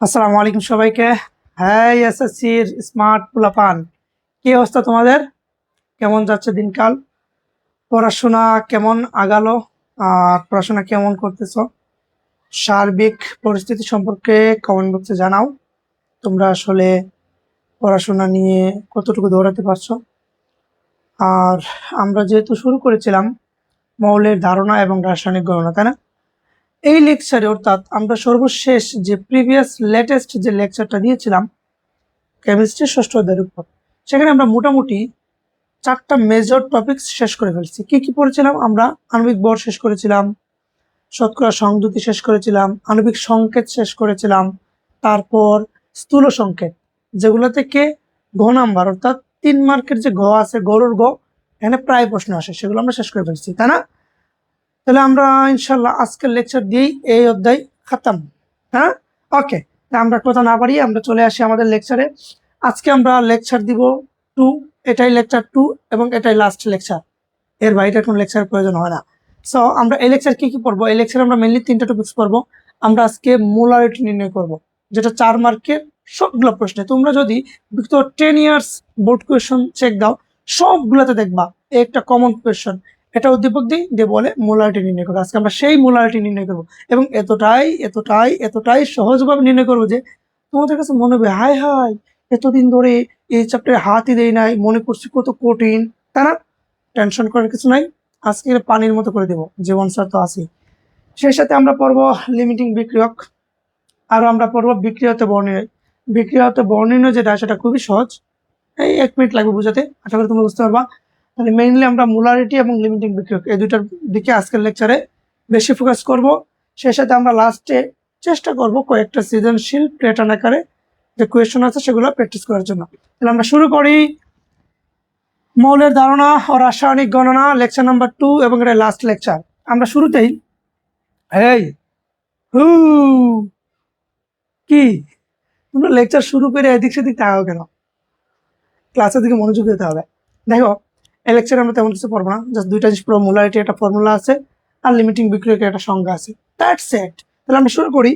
আসসালামু আলাইকুম সবাইকে। হ্যাঁ, এসএসসির স্মার্ট পোলাপান, কি অবস্থা তোমাদের? কেমন যাচ্ছে দিনকাল? পড়াশোনা কেমন আগালো? আর পড়াশোনা কেমন করতেছো? সার্বিক পরিস্থিতি সম্পর্কে কমেন্ট বক্সে জানাও। তোমরা আসলে পড়াশোনা নিয়ে কতটুকু দৌড়াতে পারছো? আর আমরা যেহেতু শুরু করেছিলাম মৌলের ধারণা এবং রাসায়নিক গণনা, তাই না? এই লেকচারে অর্থাৎ আমরা সর্বশেষ যে প্রিভিয়াস লেটেস্ট যে লেকচারটা দিয়েছিলাম কেমিস্ট্রি ষষ্ঠ অধ্যায়ের উপর, সেখানে আমরা মোটামুটি 4টা মেজর টপিকস শেষ করে ফেলছি। কি কি পড়েছিলাম আমরা? আণবিক ভর শেষ করেছিলাম, শতকরা সংযুতি শেষ করেছিলাম, আণবিক সংকেত শেষ করেছিলাম, তারপর স্থূল সংকেত, যেগুলো থেকে ঘ নাম্বার অর্থাৎ 3 মার্কের যে ঘ আছে, গরুর ঘ, এখানে প্রায় প্রশ্ন আসে, সেগুলো আমরা শেষ করে ফেলছি, তাই না? তাহলে আমরা ইনশাল্লাহ আজকের লেকচার দিয়েই এই অধ্যায় খাতাম। হ্যাঁ, ওকে। আমরা কথা না বাড়িয়ে আমরা চলে আসি আমাদের লেকচারে। আজকে আমরা লেকচার দিব 2, এটাই লেকচার 2 এবং এটাই লাস্ট লেকচার। এর বাইরে কোনো লেকচার প্রয়োজন হয় না। সো আমরা এই লেকচার কি কি পড়বো? এই লেকচারে আমরা মেনলি 3টা টপিকস পড়বো। আমরা আজকে মোলারিটি নির্ণয় করব, যেটা 4 মার্কের সবগুলো প্রশ্নে। তোমরা যদি বিগত 10 ইয়ার্স বোর্ড কোয়েশন চেক দাও, সবগুলোতে দেখবা একটা কমন কোয়েশন, এটা উদ্দীপক দিয়ে বলে মোলারিটি নির্ণয় করবো। আজকে আমরা সেই মোলারিটি নির্ণয় করবো এবং এতটাই এতটাই এতটাই সহজভাবে নির্ণয় করবো যে তোমাদের কাছে মনে হবে হাই হাই, এতদিন ধরে এই চ্যাপ্টারে হাতই দেই নাই, মনে করছি কত কঠিন, তাই না? টেনশন করার কিছু নাই, আজকে পানির মতো করে দেবো, জীবন স্যার তো আছেই। সেই সাথে আমরা পড়বো লিমিটিং বিক্রিয়ক, আরো আমরা পড়বো বিক্রিয়াতে বর্ণনীয়। বিক্রিয়াতে বর্ণনীয় যেটা, সেটা খুবই সহজ, এই 1 মিনিট লাগবে বোঝাতে, আশা করি তোমরা বুঝতে পারবা। তাহলে মেইনলি আমরা মোলারিটি এবং লিমিটিং বিক্রিয়ক এই দুটার দিকে আজকের লেকচারে বেশি ফোকাস করব। সেই সাথে আমরা লাস্টে চেষ্টা করব কয়েকটা সৃজনশীল প্যাটার্ন আকারে যে কোয়েশন আছে সেগুলো প্র্যাকটিস করার জন্য। তাহলে আমরা শুরু করি। মৌলের ধারণা ও রাসায়নিক গণনা, লেকচার নাম্বার 2 এবং এটা লাস্ট লেকচার। আমরা শুরুতেই এই হু কি, তোমরা লেকচার শুরু করে এদিক সেদিক তাকাও কেন? ক্লাসের দিকে মনোযোগ দিতে হবে। দেখো, এই লেকচারে আমরা তেমন কিছু পড়বো না, জাস্ট 2টা জিনিস পড়বো। মোলারিটি একটা ফর্মুলা আছে আর লিমিটিং বিক্রিয়কের একটা সংজ্ঞা আছে, দ্যাটস ইট। তাহলে আমরা শুরু করি।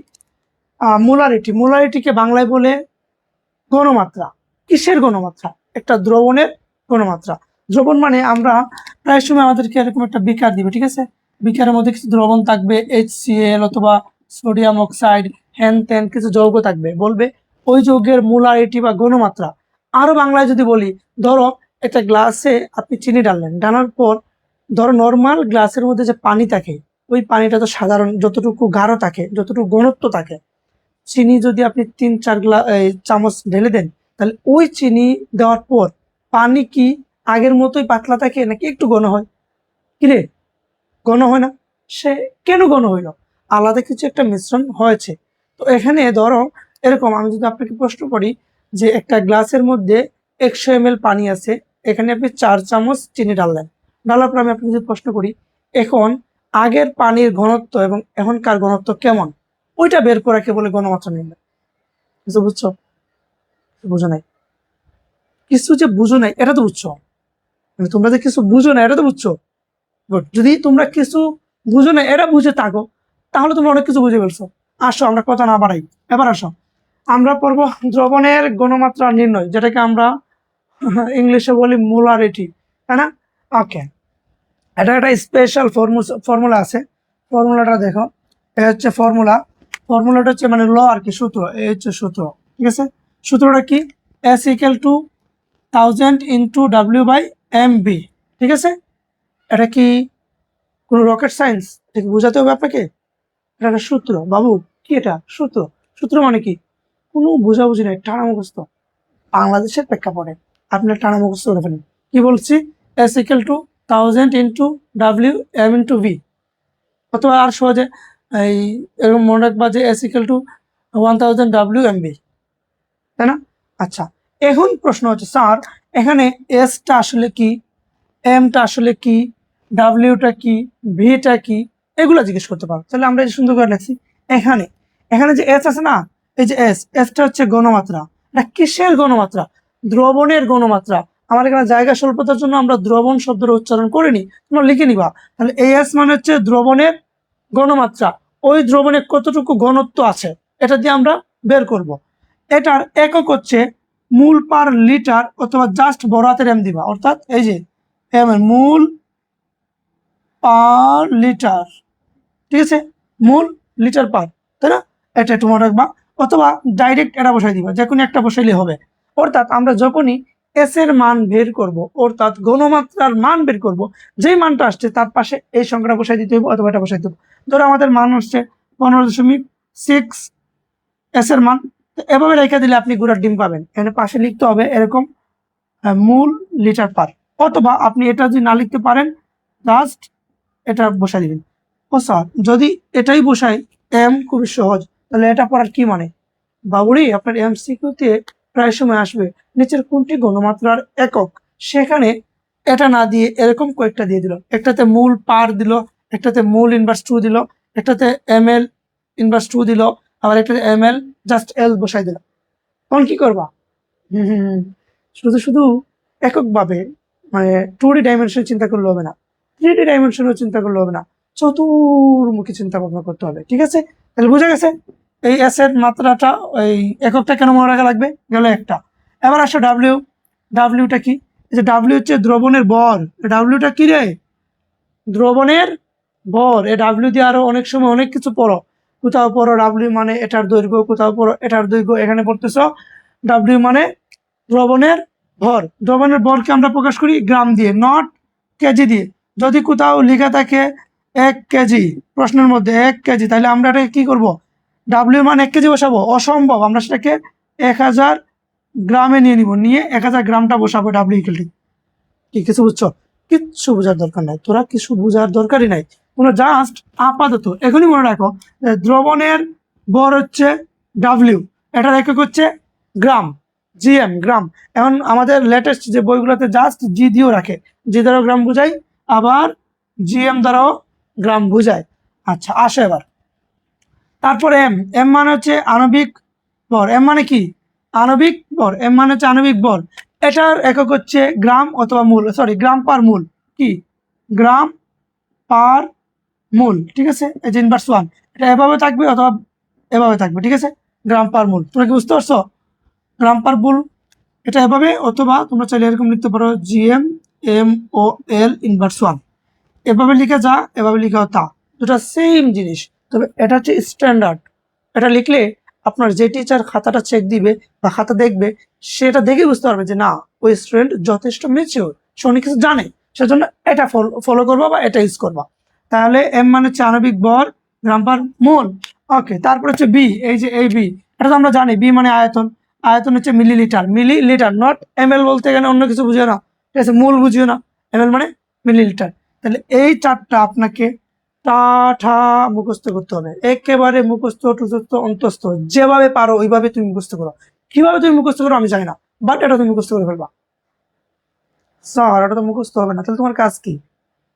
মোলারিটি, মোলারিটিকে বাংলায় বলে ঘনমাত্রা। কিসের ঘনমাত্রা? একটা দ্রবণের ঘনমাত্রা। দ্রবণ মানে আমরা প্রায় সময় আমাদেরকে এরকম একটা বিকার দিবে, ঠিক আছে? বিকারের মধ্যে কিছু দ্রবণ থাকবে, HCl অথবা সোডিয়াম অক্সাইড, হ্যান ত্যান কিছু যৌগ থাকবে, বলবে ওই যৌগের মোলারিটি বা ঘনমাত্রা। আরো বাংলায় যদি বলি, ধরো একটা গ্লাসে আপনি চিনি ঢাললেন, ঢালার পর ধরো নর্মাল গ্লাসের মধ্যে যে পানি থাকে, ওই পানিটা তো সাধারণ যতটুকু গাঢ় থাকে, যতটুকু ঘনত্ব থাকে, চিনি যদি আপনি 3-4 চামচ ঢেলে দেন, তাহলে ওই চিনি দেওয়ার পর পানি কি আগের মতোই পাতলা থাকে নাকি একটু ঘন হয়? কিরে, ঘন হয় না? সে কেন ঘন হইল? আলাদা কিছু একটা মিশ্রণ হয়েছে। তো এখানে ধরো এরকম, আমি যদি আপনাকে প্রশ্ন করি যে একটা গ্লাসের মধ্যে 100 ml পানি আছে, এখানে আপনি 4 চামচ চিনি ঢাললেন, ঢালার পর আমি আপনাকে যদি প্রশ্ন করি এখন আগের পানির ঘনত্ব এবং এখনকার ঘনত্ব কেমন, ওইটা বের করাকে বলে ঘনমাত্রা নির্ণয়। কিছু বুঝছো? বুঝো নাই? কিছু যে বুঝো নাই এটা তো বুঝছো, মানে তোমরা যে কিছু বুঝো না এটা তো বুঝছো। Good. যদি তোমরা কিছু বুঝো না এটা বুঝে থাকো, তাহলে তোমরা অনেক কিছু বুঝে ফেলছো। আসো আমরা কথা না বাড়াই, এবার আসো আমরা পড়বো দ্রবণের ঘনমাত্রা নির্ণয়, যেটাকে আমরা ইংলিশে বলি মোলারিটি, তাই না? ওকে, এটা একটা স্পেশাল ফর্মুলা আছে। ফর্মুলাটা দেখো, এ হচ্ছে ফর্মুলা। ফর্মুলাটা হচ্ছে মানে ল আর কি, সূত্র। এই হচ্ছে সূত্র, ঠিক আছে? সূত্রটা কি? S equal to 1000 into W/MB, ঠিক আছে? এটা কি কোনো রকেট সায়েন্স? ঠিক বোঝাতে হবে আপনাকে, এটা একটা সূত্র বাবু। কি এটা? সূত্র। সূত্র মানে কি? কোনো বোঝাবুঝি নাই, টানা মুখস্থ। বাংলাদেশের প্রেক্ষাপটে আপনার টানা মুখস্থ করে ফেলেন। কি বলছি? S equal to 1000 into WM into V, অথবা আর সহজে এই এরকম মনে রাখবা যে S equal to 1000 WMB, তাই না? আচ্ছা, এখন প্রশ্ন হচ্ছে স্যার এখানে এসটা আসলে কি, এমটা আসলে কি, ডাব্লিউটা কি, ভিটা কি, এগুলো জিজ্ঞেস করতে পারো। তাহলে আমরা এই সুন্দর করে লিখছি এখানে। এখানে যে এস আছে না, এই যে এসটা হচ্ছে ঘনমাত্রা। এটা কিসের ঘনমাত্রা? দ্রবণের ঘনমাত্রা। আমার এখানে জায়গা স্বল্পতার জন্য আমরা দ্রবণ শব্দটা উচ্চারণ করিনি, তোমরা লিখে নিবা। তাহলে এস মানে হচ্ছে দ্রবণের ঘনমাত্রা, ওই দ্রবণে কতটুকু ঘনত্ব আছে এটা দিয়ে আমরা বের করব। এটার একক হচ্ছে মূল পার লিটার অথবা জাস্ট বড় হাতের এম দিবা, অর্থাৎ এই যে এম এর মূল পার লিটার, ঠিক আছে, মূল লিটার পার, তাই না? এটা একটু মনে রাখবা, অথবা ডাইরেক্ট এটা বসাই দিবা, যে কোনো একটা বসাইলে হবে। অর্থাৎ আমরা যখনই এস এর মান বের করব, অর্থাৎ ঘনমাত্রার মান বের করব, যেই মানটা আসছে তার পাশে এই সংখ্যাটা বসাই দিতে হবে অথবা এটা বসাই দেবো। ধরো আমাদের মান হচ্ছে 15.6 এস এর মান, তো এভাবে রেখে দিলে আপনি গুড়ার ডিম পাবেন। এখানে পাশে লিখতে হবে এরকম মূল লিটার পার, অথবা আপনি এটা যদি না লিখতে পারেন জাস্ট এটা বসাই দিবেন। ও স্যার, যদি এটাই বসাই এম খুবই সহজ, তাহলে এটা পড়ার কি মানে? বাবুরি, আপনার এমসিকিউতে প্রায় সময় আসবে নিচের কোনটি ঘনমাত্রার একক, সেখানে এটা না দিয়ে এরকম কয়েকটা দিয়ে দিল, একটাতে মূল পার দিল, একটাতে মূল ইনভার্স 2 দিল, একটাতে এম এল ইনভার্স 2 দিল, আবার একটাতে এম এল জাস্ট এল বসাই দিল। তখন কি করবা? হুম হুম হুম। শুধু শুধু এককভাবে মানে 2D ডাইমেনশন চিন্তা করলে হবে না, 3D ডাইমেনশনও চিন্তা করলে হবে না, চতুর্মুখী চিন্তা ভাবনা করতে হবে। ঠিক আছে, তাহলে বোঝা গেছে এই অ্যাসের মাত্রাটা, এই এককটা কেন মনে রাখা লাগবে, গেল একটা। এবার আসো ডাব্লিউ। ডাব্লিউটা কি? এই যে ডাব্লিউ হচ্ছে দ্রবণের ভর। ডাব্লিউটা কি রে? দ্রবণের ভর। এই ডাব্লিউ দিয়ে আরো অনেক সময় অনেক কিছু পড়ো, কোথাও পড়ো ডাব্লিউ মানে এটার দৈর্ঘ্য, কোথাও পড়ো এটার দৈর্ঘ্য, এখানে পড়তেছো ডাব্লিউ মানে দ্রবণের ভর। দ্রবণের ভরকে আমরা প্রকাশ করি গ্রাম দিয়ে, নট কেজি দিয়ে। যদি কোথাও লেখা থাকে 1 কেজি, প্রশ্নের মধ্যে 1 কেজি, তাহলে আমরা এটাকে কি করব? ডাব্লিউ মান 1 কেজি বসাবো? অসম্ভব, আমরা সেটাকে 1000 গ্রামে নিয়ে নিব, নিয়ে 1000 গ্রামটা বসাবো ডাব্লিউ ইকুয়াল টু। কি কিছু বুঝছো? কিচ্ছু বোঝার দরকার নাই, তোরা কিছু বোঝার দরকারই নাই, তোমরা জাস্ট আপাতত এখনই মনে রাখো যে দ্রবণের ভর হচ্ছে ডাব্লিউ, এটার একক হচ্ছে গ্রাম, জিএম, গ্রাম। এখন আমাদের লেটেস্ট যে বইগুলোতে জাস্ট জি দিয়েও রাখে, জি দ্বারাও গ্রাম বুঝাই, আবার জিএম দ্বারাও গ্রাম বুঝায়। আচ্ছা আসো এবার, তারপর এম। এম মানে হচ্ছে আণবিক ভর। এম মানে কি? আণবিক ভর। এম মানে হচ্ছে আণবিক ভর। এটার একক হচ্ছে গ্রাম অথবা মূল, সরি গ্রাম পার মূল। কি? গ্রাম পার মূল। ঠিক আছে, এই যে ইনভার্স 1, এটা এভাবে থাকবে অথবা এভাবে থাকবে। ঠিক আছে, গ্রাম পার মূল, তোমরা কি বুঝতে পারছো? গ্রাম পার মূল এটা এভাবে, অথবা তোমরা চাইলে এরকম লিখতে পারো G M M O L inverse 1, এভাবে লিখে যা, এভাবে লিখা তা, দুটা সেম জিনিস। তবে এটা হচ্ছে স্ট্যান্ডার্ড। এটা লিখলে আপনার যে টিচার খাতাটা চেক দিবে বা খাতা দেখবে, সেটা দেখে বুঝতে পারবে যে না, ওই স্টুডেন্ট যথেষ্ট ম্যাচিওর, সে অনেক কিছু জানে, সেজন্য এটা ফলো করবা বা এটা ইউজ করবা। তাহলে এম মানে হচ্ছে আণবিক ভর, গ্রাম পার মোল। ওকে, তারপর হচ্ছে বি। এই যে এই বি, এটা তো আমরা জানি, বি মানে আয়তন। আয়তন হচ্ছে millilitre. Millilitre, not M L, বলতে এখানে অন্য কিছু বুঝিও না, ঠিক আছে, মূল বুঝিও না, এম এল মানে মিলিলিটার। তাহলে এই চারটা আপনাকে টাঠা মুখস্থ করতে হবে, একেবারে মুখস্থ টুচস্থ অন্তস্থ, যেভাবে পারো ওইভাবে তুমি মুখস্থ করো। কিভাবে তুমি মুখস্থ করো আমি জানি না, বাট এটা তুমি মুখস্থ করে ফেলবা। স্যার এটা তো মুখস্থ হবে না, তাহলে তোমার কাজ কি?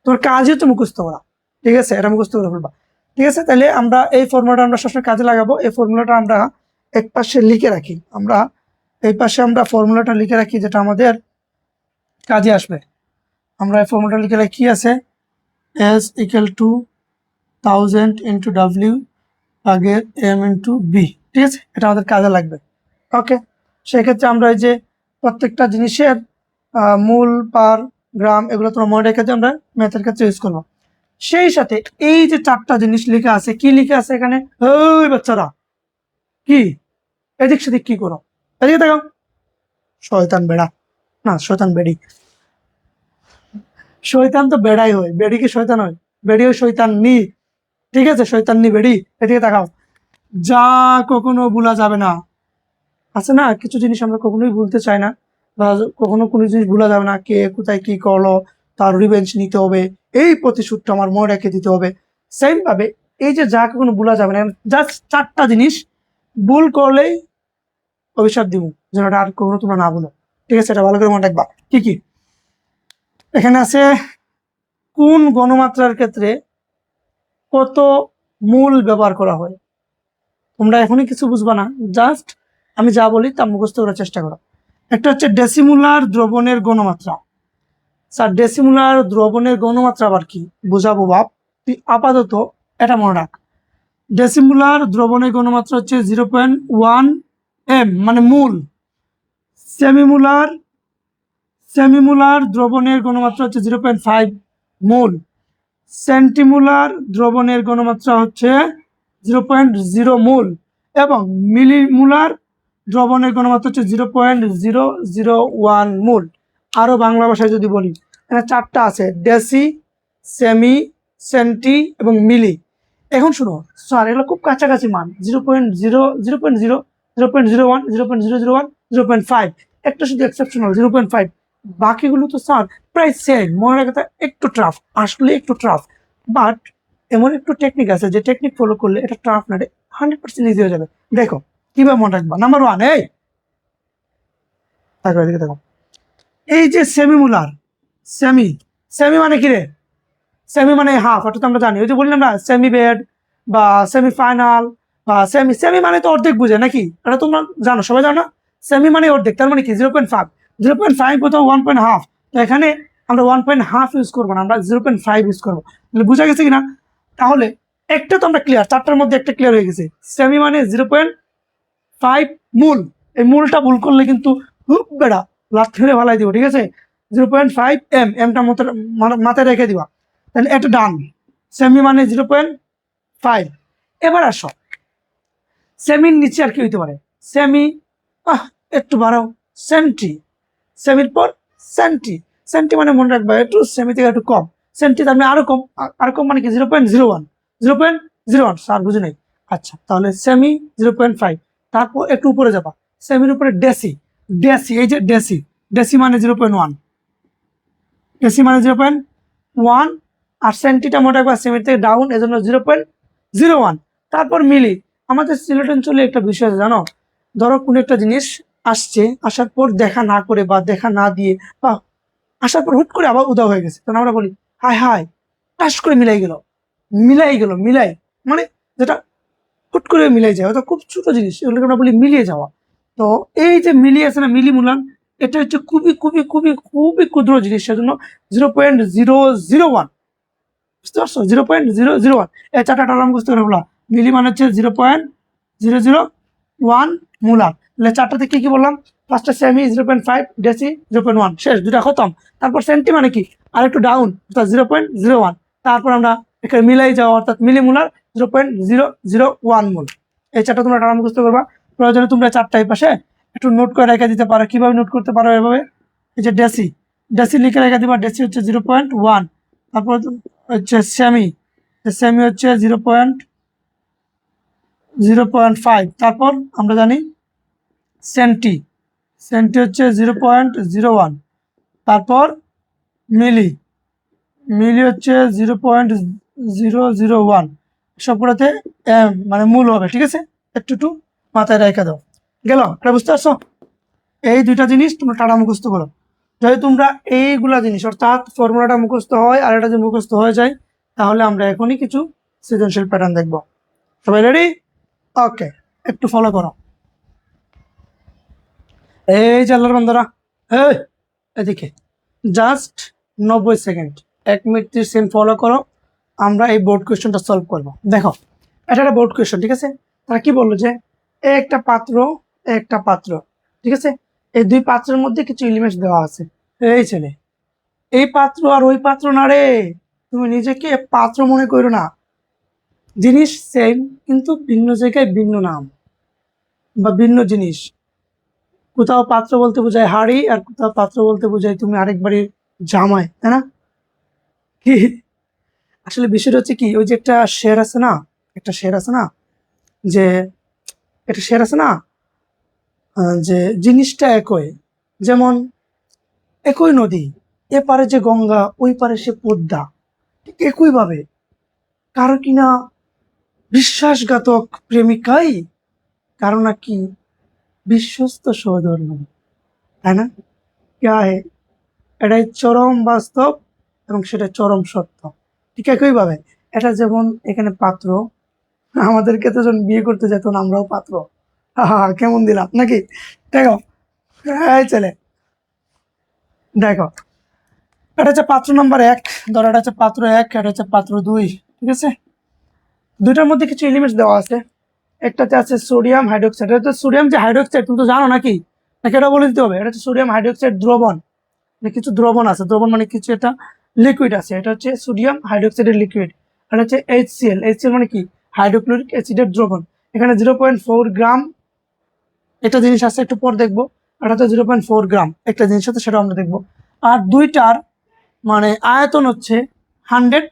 তোমার কাজই হচ্ছে মুখস্থ করা। ঠিক আছে, এটা মুখস্থ করে ফেলবা। ঠিক আছে, তাহলে আমরা এই ফর্মুলাটা আমরা সবসময় কাজে লাগাবো। এই ফর্মুলাটা আমরা এক পাশে লিখে রাখি, আমরা এই পাশে আমরা ফর্মুলাটা লিখে রাখি যেটা আমাদের কাজে আসবে। আমরা এই ফর্মুলাটা লিখে রাখি, কি আছে? S equal to 1000 into W ভাগের এম ইন্টু বি। ঠিক আছে, এটা আমাদের কাজে লাগবে। ওকে, সেক্ষেত্রে আমরা এই যে প্রত্যেকটা জিনিসের মূল, পার, গ্রাম, এগুলো তোমরা মনে রেখে যে আমরা ম্যাথের ক্ষেত্রে ইউজ করবো। সেই সাথে এই যে চারটা জিনিস লেখা আছে, কি লিখে আছে এখানে? ওই বাচ্চারা কি এদিক সেদিক কি করো? এদিকে দেখো, শয়তান বেড়া, না শয়তান বেড়ি। শয়তান তো বেড়াই হয়, বেড়ি কি শয়তান হয়? বেড়ি হয় শয়তান নি। ঠিক আছে, শয়তান নি বেড়ি। এদিকে তাকাও, যা কখনো ভুলা যাবে না। আছে না কিছু জিনিস আমরা কখনোই ভুলতে চাই না, বা কখনো কোনো জিনিস ভুলা যাবে না, কে কোথায় কি করলো তার রিভেঞ্জ নিতে হবে, এই প্রতিশোধটা আমার মনে রেখে দিতে হবে। সেম ভাবে এই যে যা কখনো ভুলা যাবে না, জাস্ট চারটা জিনিস ভুল করলেই অভিশাপ দিব, যেন এটা আর কখনো তোমরা না ভুলো। ঠিক আছে, এটা ভালো করে মনে রাখবা। কি কি এখানে আছে? কোন গণমাত্রার ক্ষেত্রে কত মূল ব্যবহার করা হয়? তোমরা এখনই কিছু বুঝবা না, জাস্ট আমি যা বলি তা মুখস্থ করার চেষ্টা করো। একটা হচ্ছে ডেসিমুলার দ্রবণের গণমাত্রা। স্যার ডেসিমুলার দ্রবণের গণমাত্রা আবার কি? বুঝাবো বাপ, তুই আপাতত এটা মনে রাখ। ডেসিমোলার দ্রবণের ঘনমাত্রা হচ্ছে 0.1 m মানে মূল। সেমিমোলার সেমিমোলার দ্রবণের ঘনমাত্রা হচ্ছে 0.5 মূল। সেন্টিমোলার দ্রবণের ঘনমাত্রা হচ্ছে 0.0 মূল এবং মিলিমোলার দ্রবণের ঘনমাত্রা হচ্ছে 0.001 মূল। আরো বাংলা ভাষায় যদি বলি, এখানে চারটা আছে, ডেসি, সেমি, সেন্টি এবং মিলি। এখন শুনো স্যার, এগুলো খুব কাছাকাছি মান, 0.0, 0.0, 0.01, 0.001, 0.5, একটা শুধু এক্সেপশনাল 0.5, বাকিগুলো তো স্যার প্রায় সেম। মনে রাখাটা একটু টাফ, আসলে একটু টাফ, বাট এমন একটু টেকনিক আছে যে টেকনিক ফলো করলে এটা টাফ না, 100% ইজি হয়ে যাবে। দেখো কিভাবে মনে রাখবা। নাম্বার ওয়ান, এই দেখো এদিকে দেখো, এই যে সেমিমুলার, সেমি, সেমি মানে কি রে? সেমি মানে হাফ, অর্থাৎ আমরা জানি, ওই যে বললাম না সেমি বেড বা সেমি ফাইনাল বা সেমি, সেমি মানে তো অর্ধেক বুঝে নাকি, এটা তোমরা জানো, সবাই জানো না? সেমি মানে অর্ধেক, তার মানে কি 0.5, 0.5 কোথাও 1.5, তো এখানে আমরা 1.5 ইউজ করবো না, আমরা 0.5 ইউজ করবো। তাহলে বোঝা গেছে কিনা? তাহলে একটা তো আমরা ক্লিয়ার, চারটার মধ্যে একটা ক্লিয়ার হয়ে গেছে। সেমি মানে 0.5 মূল, এই মূলটা ভুল করলে কিন্তু খুব বেড়া লাত ফেলে ভালাই দিব, ঠিক আছে? 0.5 m, এমটা মাথায় রেখে দিবা, তাহলে এটা ডান। সেমি মানে 0.5। এবার আসো, সেমির নিচে আর কি হইতে পারে? সেমি, একটু বাড়াও, সেন্টি, সেমির পর সেন্টি, সেন্টি মানে মনে রাখবা একটু সেমি থেকে একটু কম, সেন্টি তার মানে আরো কম, আরো কম মানে কি 0.01, 0.01, স্যার বুঝে নাই। আচ্ছা, তাহলে সেমি 0.5, তারপর একটু উপরে যাবা, সেমির উপরে ডেসি, ডেসি, এই যে ডেসি, ডেসি মানে 0.1, ডেসি মানে 0.1, আর সেন্টিটা মনে রাখবা সেমির থেকে ডাউন, এজন্য 0.01। তারপর মিলি। আমাদের সিলেট অঞ্চলে একটা বিষয় আছে জানো, ধরো কোনো একটা জিনিস আসছে, আসার পর দেখা না করে বা দেখা না দিয়ে বা আসার পর হুট করে আবার উধাও হয়ে গেছে, তখন আমরা বলি হায় হায়, টাস করে মিলাই গেল, মিলাই গেল, মিলাই মানে যেটা হুট করে মিলাই যায়, হয়তো খুব ছোট জিনিস, এগুলোকে আমরা বলি মিলিয়ে যাওয়া। তো এই যে মিলিয়ে আছে না, মিলি মূলান, এটা হচ্ছে খুবই খুবই খুবই খুবই ক্ষুদ্র জিনিস, সেজন্য 0.001, বুঝতে পারছো? 0.001, এই চারটা নাম বুঝতে পারবো না। মিলি মানে হচ্ছে 0.001 মূলার। তাহলে চারটাতে কি কি বললাম? ফার্স্টে সেমি 0.5, ডেসি 0.1, শেষ, দুটা খতম। তারপর সেন্টি মানে কি, আর একটু ডাউন, অর্থাৎ 0.01। তারপর আমরা এখানে মিলাই যাওয়া, অর্থাৎ মিলিমুলার 0.001 মূল। এই চারটা তোমরা নাম বুঝতে পারবা। প্রয়োজনে তোমরা চারটাই পাশে একটু নোট করে রেখে দিতে পারো। কিভাবে নোট করতে পারো? এভাবে, এই যে ডেসি, ডেসি লিখে রেখে দিবা, ডেসি হচ্ছে 0.1। তারপর হচ্ছে সেমি, সেমি হচ্ছে 0.05। তারপর আমরা জানি সেন্টি, সেন্টি হচ্ছে 0.01। তারপর মিলি, মিলি হচ্ছে 0.001। সবগুলোতে এম মানে মূল হবে, ঠিক আছে? একটু একটু মাথায় রেখে দাও। গেল? এটা বুঝতে পারছো? এই দুইটা জিনিস তোমরা টাটা মুখস্থ করো। যদি তোমরা এইগুলা জিনিস অর্থাৎ ফর্মুলাটা মুখস্থ হয় আর এটা যদি মুখস্থ হয়ে যায়, তাহলে আমরা এখনই কিছু সৃজনশীল প্যাটার্ন দেখবো। সবাই রেডি? ওকে, একটু ফলো করো। এই যে আল্লাহর বান্দারা, এই এদিকে just 90 second, 1 minute 30 second follow করো। আমরা এই বোর্ড কোয়েশ্চনটা সলভ করব। দেখো, এটা একটা বোর্ড কোয়েশ্চন, ঠিক আছে? তারা কি বললো যে একটা পাত্র, একটা পাত্র, ঠিক আছে? এই দুই পাত্রের মধ্যে কিছু এলিমেন্টস দেওয়া আছে। এই ছেলে, এই পাত্র আর ওই পাত্র না রে, তুমি নিজেকে পাত্র মনে করো না, জিনিস সেম কিন্তু ভিন্ন জায়গায় ভিন্ন নাম বা ভিন্ন জিনিস। কোথাও পাত্র বলতে বোঝায় হাড়ি, আর কোথাও পাত্র বলতে বোঝায় তুমি আরেক বাড়ির জামাই, তাই না? কি আসলে বিষয়টা হচ্ছে কি, ওই যে একটা শের আছে না, একটা শের আছে না, যে একটা শের আছে না, যে জিনিসটা একই, যেমন একই নদী, এ পারে যে গঙ্গা, ওই পারে সে পদ্মা, ঠিক একই ভাবে কারো কিনা বিশ্বাসঘাতক প্রেমিকাই, কারো নাকি বিশ্বস্ত সহধর্মী, তাই না? क्या है, এটাই চরম বাস্তব এবং সেটা চরম সত্য। ঠিক একইভাবে এটা যেমন এখানে পাত্র, আমাদেরকে তো যখন বিয়ে করতে যেত না, আমরাও পাত্র। কেমন দিলাম নাকি? দেখো, এই ছেলে, দেখো, এটা হচ্ছে পাত্র নাম্বার 1, ধরো এটা হচ্ছে পাত্র 1, এটা হচ্ছে পাত্র 2, ঠিক আছে? দুইটার মধ্যে কিছু এলিমেন্টস দেওয়া আছে। একটাতে আছে সোডিয়াম হাইড্রোক্সাইড। এটা তো সোডিয়াম যে হাইড্রোক্সাইড তুমি তো জানো নাকি, নাকি এটা বলে দিতে হবে? এটা হচ্ছে সোডিয়াম হাইড্রোক্সাইড দ্রবণ, কিছু দ্রবণ আছে, দ্রবণ মানে কিছু একটা লিকুইড আছে, এটা হচ্ছে সোডিয়াম হাইড্রোক্সাইডের লিকুইড। এটা হচ্ছে HCl। HCl মানে কি? হাইড্রোক্লোরিক অ্যাসিডের দ্রবণ। এখানে 0.4 গ্রাম একটা জিনিস আছে, একটু পর দেখবো। এটা হচ্ছে 0.4 গ্রাম একটা জিনিস আছে, সেটা আমরা দেখবো। আর দুইটার মানে আয়তন হচ্ছে 100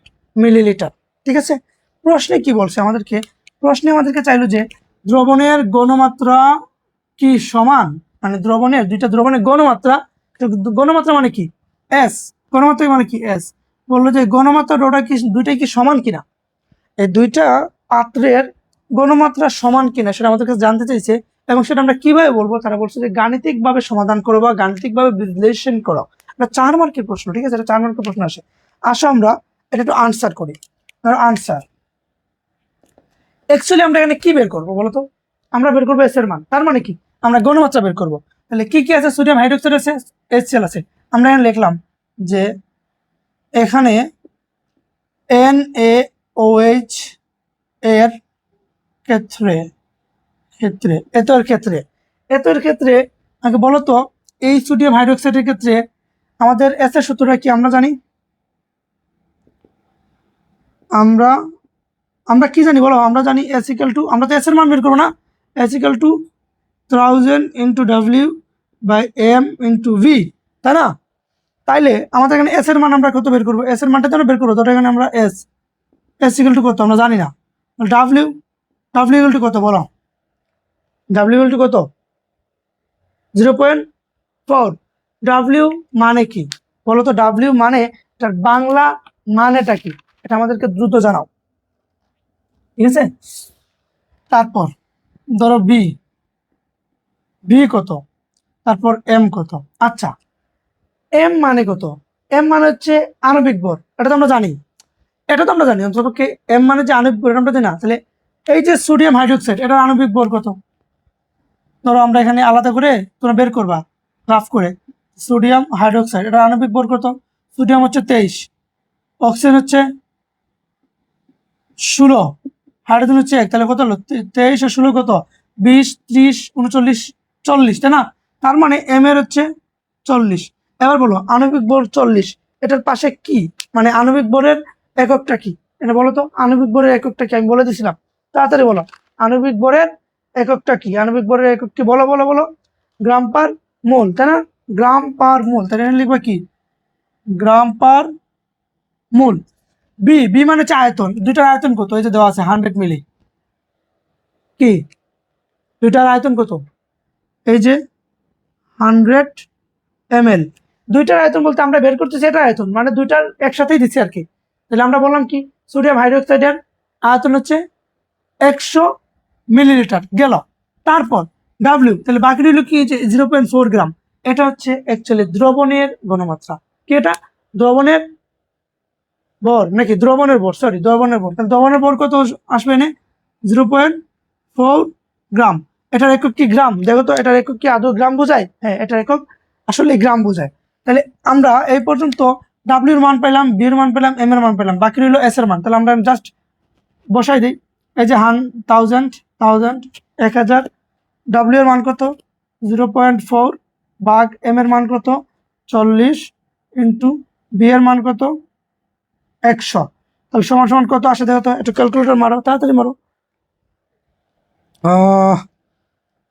মিলিলিটার। ঠিক আছে, প্রশ্নে কি বলছে আমাদেরকে? প্রশ্নে আমাদেরকে চাইলো যে দ্রবণের ঘনমাত্রা কি সমান, মানে দ্রবণের দুইটা দ্রবণের ঘনমাত্রা, ঘনমাত্রা মানে কি? এস। ঘনমাত্রা মানে কি? এস। বললো যে ঘনমাত্রা ওটা কি দুইটাই কি সমান কিনা, এই দুইটা পাত্রের ঘনমাত্রা সমান কিনা সেটা আমাদের কাছে জানতে চাইছে। এবং সেটা আমরা কিভাবে বলবো? তারা বলছে যে গাণিতিকভাবে সমাধান করো বা গাণিতিকভাবে বিশ্লেষণ করো। এটা 4 মার্কের প্রশ্ন। ঠিক আছে, এটা 4 মার্কের প্রশ্ন আসে। আসো আমরা এটা একটু আনসার করি। আনসার অ্যাকচুয়ালি আমরা এখানে কি বের করবো বলো তো? আমরা বের করবো এস এর মান। তার মানে কি? আমরা ঘনমাত্রা বের করবো। তাহলে কি কি আছে? সোডিয়াম হাইড্রোক্সাইড আছে, HCl আছে। আমরা এখানে লিখলাম যে এখানে NaOH এর ক্ষেত্রে ক্ষেত্রে এতর ক্ষেত্রে আগে বলো তো, এই সোডিয়াম হাইড্রোক্সাইডের ক্ষেত্রে আমাদের এস এর সূত্রটা কি আমরা জানি? আমরা আমরা কি জানি বলো? আমরা জানি এস ইকুয়াল টু, আমরা তো এস এর মান বের করবো না, S equal to 1000 into W by M into V, তাই না? তাইলে আমাদের এখানে এস এর মান আমরা কত বের করবো? এস এর মানটা তো বের করবো, তো এখানে আমরা এস ইকুয়াল টু কত আমরা জানি না। W ইকুয়াল টু কত বলো? W ইকুয়াল টু কত? 0.4। W মানে কি বলো তো? W মানে এটার বাংলা মানেটা কি, এটা আমাদেরকে দ্রুত জানাও। ঠিক আছে, তারপর ধরো বি কত, তারপর এম কত। আচ্ছা, এম মানে কত? এম মানে হচ্ছে আণবিক ভর, এটা তো আমরা জানি, অন্ততপক্ষে এম মানে যে আণবিক ভর এটা আমরা জানি না। তাহলে এই যে সোডিয়াম হাইড্রোক্সাইড, এটার আণবিক ভর কত? ধরো আমরা এখানে আলাদা করে তোমরা বের করবা গ্রাফ করে। সোডিয়াম হাইড্রোক্সাইড এটার আণবিক ভর কত? সোডিয়াম হচ্ছে 23, অক্সিজেন হচ্ছে 16, হাইড্রোজেন হচ্ছে 1। তাহলে কত হলো? 23 আর 16 কত? 20, 30, 39, 40, তাই না? তার মানে এম এর হচ্ছে 40। এবার বলো আণবিক ভর 40, এটার পাশে কি, মানে আণবিক ভরের এককটা কি? এটা বলো তো, আণবিক ভরের এককটা কি? আমি বলে দিছিলাম, তাড়াতাড়ি বলো। আণবিক ভরের এককটা কি? আণবিক ভরের একক কি? বলো বলো বলো। গ্রাম পার মোল, তাই না? গ্রাম পার মোল। তাহলে এখানে লিখবা কি? গ্রাম পার মোল। বি মানে হচ্ছে আয়তন। দুইটার আয়তন কত? এই যে দেওয়া আছে 100 মিলি। কি দুইটার আয়তন কত? এই যে 100 ml। দুইটার আয়তন বলতে আমরা বের করতেছি এটা আয়তন, মানে দুইটার একসাথেই দিচ্ছি আর কি। তাহলে আমরা বললাম কি? সোডিয়াম হাইড্রোক্সাইডের আয়তন হচ্ছে 100 মিলিলিটার গেল। তারপর ডাব্লিউ, তাহলে বাকি রইল কি? যে 0.4 গ্রাম। এটা হচ্ছে অ্যাকচুয়ালি দ্রবণের ঘনমাত্রা। কি এটা? দ্রবণের ভর নাকি দ্রবণের ভর? সরি, দ্রবণের ভর। তাহলে দ্রবণের ভর কত আসবে? এনে 0.4 গ্রাম। এটার একক কি? গ্রাম। দেখো তো এটার একক কি আদৌ গ্রাম বোঝায়? হ্যাঁ, এটার একক আসলে গ্রাম বোঝায়। তাহলে আমরা এই পর্যন্ত ডাব্লিউ এর মান পেলাম, বি এর মান পেলাম, এম এর মান পেলাম, বাকি রইল এস এর মান। তাহলে আমরা জাস্ট বসাই দিই। এই যে 1000, 1000, ডাব্লিউ এর মান কত? 0.4 ভাগ এম এর মান কত? 40 ইন্টু বি এর মান কত? 100। তাহলে সমান সমান কত আসে দেখো তো, একটু ক্যালকুলেটর মারো, তাড়াতাড়ি মারো।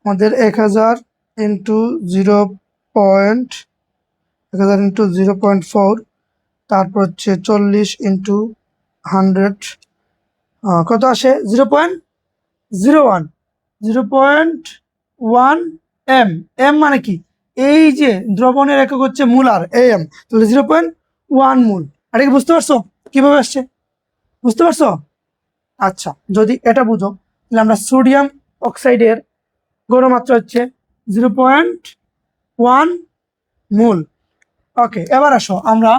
আমাদের 1000 ইন্টু 0.4, তারপর হচ্ছে 40 ইন্টু 100, কত আসে? 0.01, 0.1 এম। এম মানে কি? এই যে দ্রবণের একক হচ্ছে মোলার, এম। তাহলে 0.1 মোল। আর কি বুঝতে পারছো কিভাবে আসছে? বুঝতে পারছো? আচ্ছা, যদি এটা বুঝো তাহলে আমরা সোডিয়াম অক্সাইডের ঘনমাত্রা হচ্ছে 0.1 মোল। ওকে, এবার আসো আমরা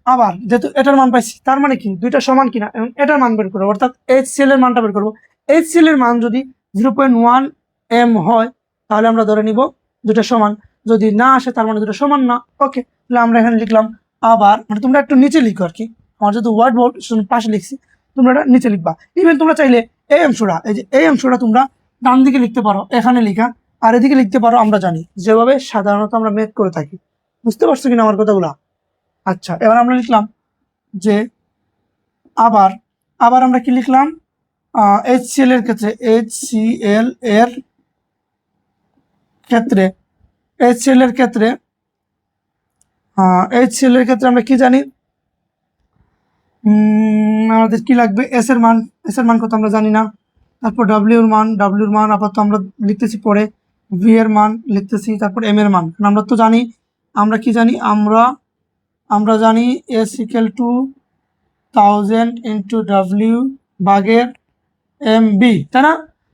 আবার যেহেতু এটার মান পাইছি, তার মানে কি দুইটা সমান কিনা এবং এটার মান বের করবো, অর্থাৎ HCl এর মানটা বের করবো। HCl এর মান যদি 0.1 এম হয় তাহলে আমরা ধরে নিব দুটা সমান। যদি না আসে তার মানে দুটো সমান না। ওকে, তাহলে আমরা এখানে লিখলাম। আবার মানে তোমরা একটু নিচে লিখো আর কি, আমার যেহেতু ওয়ার্ড বোর্ড পাশে লিখছি। তোমরা এটা নিচে লিখবা। ইভেন তোমরা চাইলে এই অংশটা, এই যে এই অংশটা তোমরা ডান দিকে লিখতে পারো এখানে লিখা, আর এদিকে লিখতে পারো আমরা জানি যেভাবে সাধারণত আমরা ম্যাথ করে থাকি। বুঝতে পারছো কিনা আমার কথাগুলো? আচ্ছা, এবার আমরা লিখলাম যে আবার আবার আমরা কি লিখলাম, HCl এর ক্ষেত্রে HCl এর ক্ষেত্রে HCl এর ক্ষেত্রে HCl এর ক্ষেত্রে আমরা কি জানি, আমাদের কি লাগবে, এস এর মান কত আমরা জানি না। তারপর ডাব্লিউর মান আপাতত আমরা লিখতেছি, পরে ভি এর মান লিখতেছি, তারপর এম এর মান। আমরা তো জানি, আমরা কি জানি, আমরা জানি S equal to 1000 into W ভাগের এম বি, তাই না?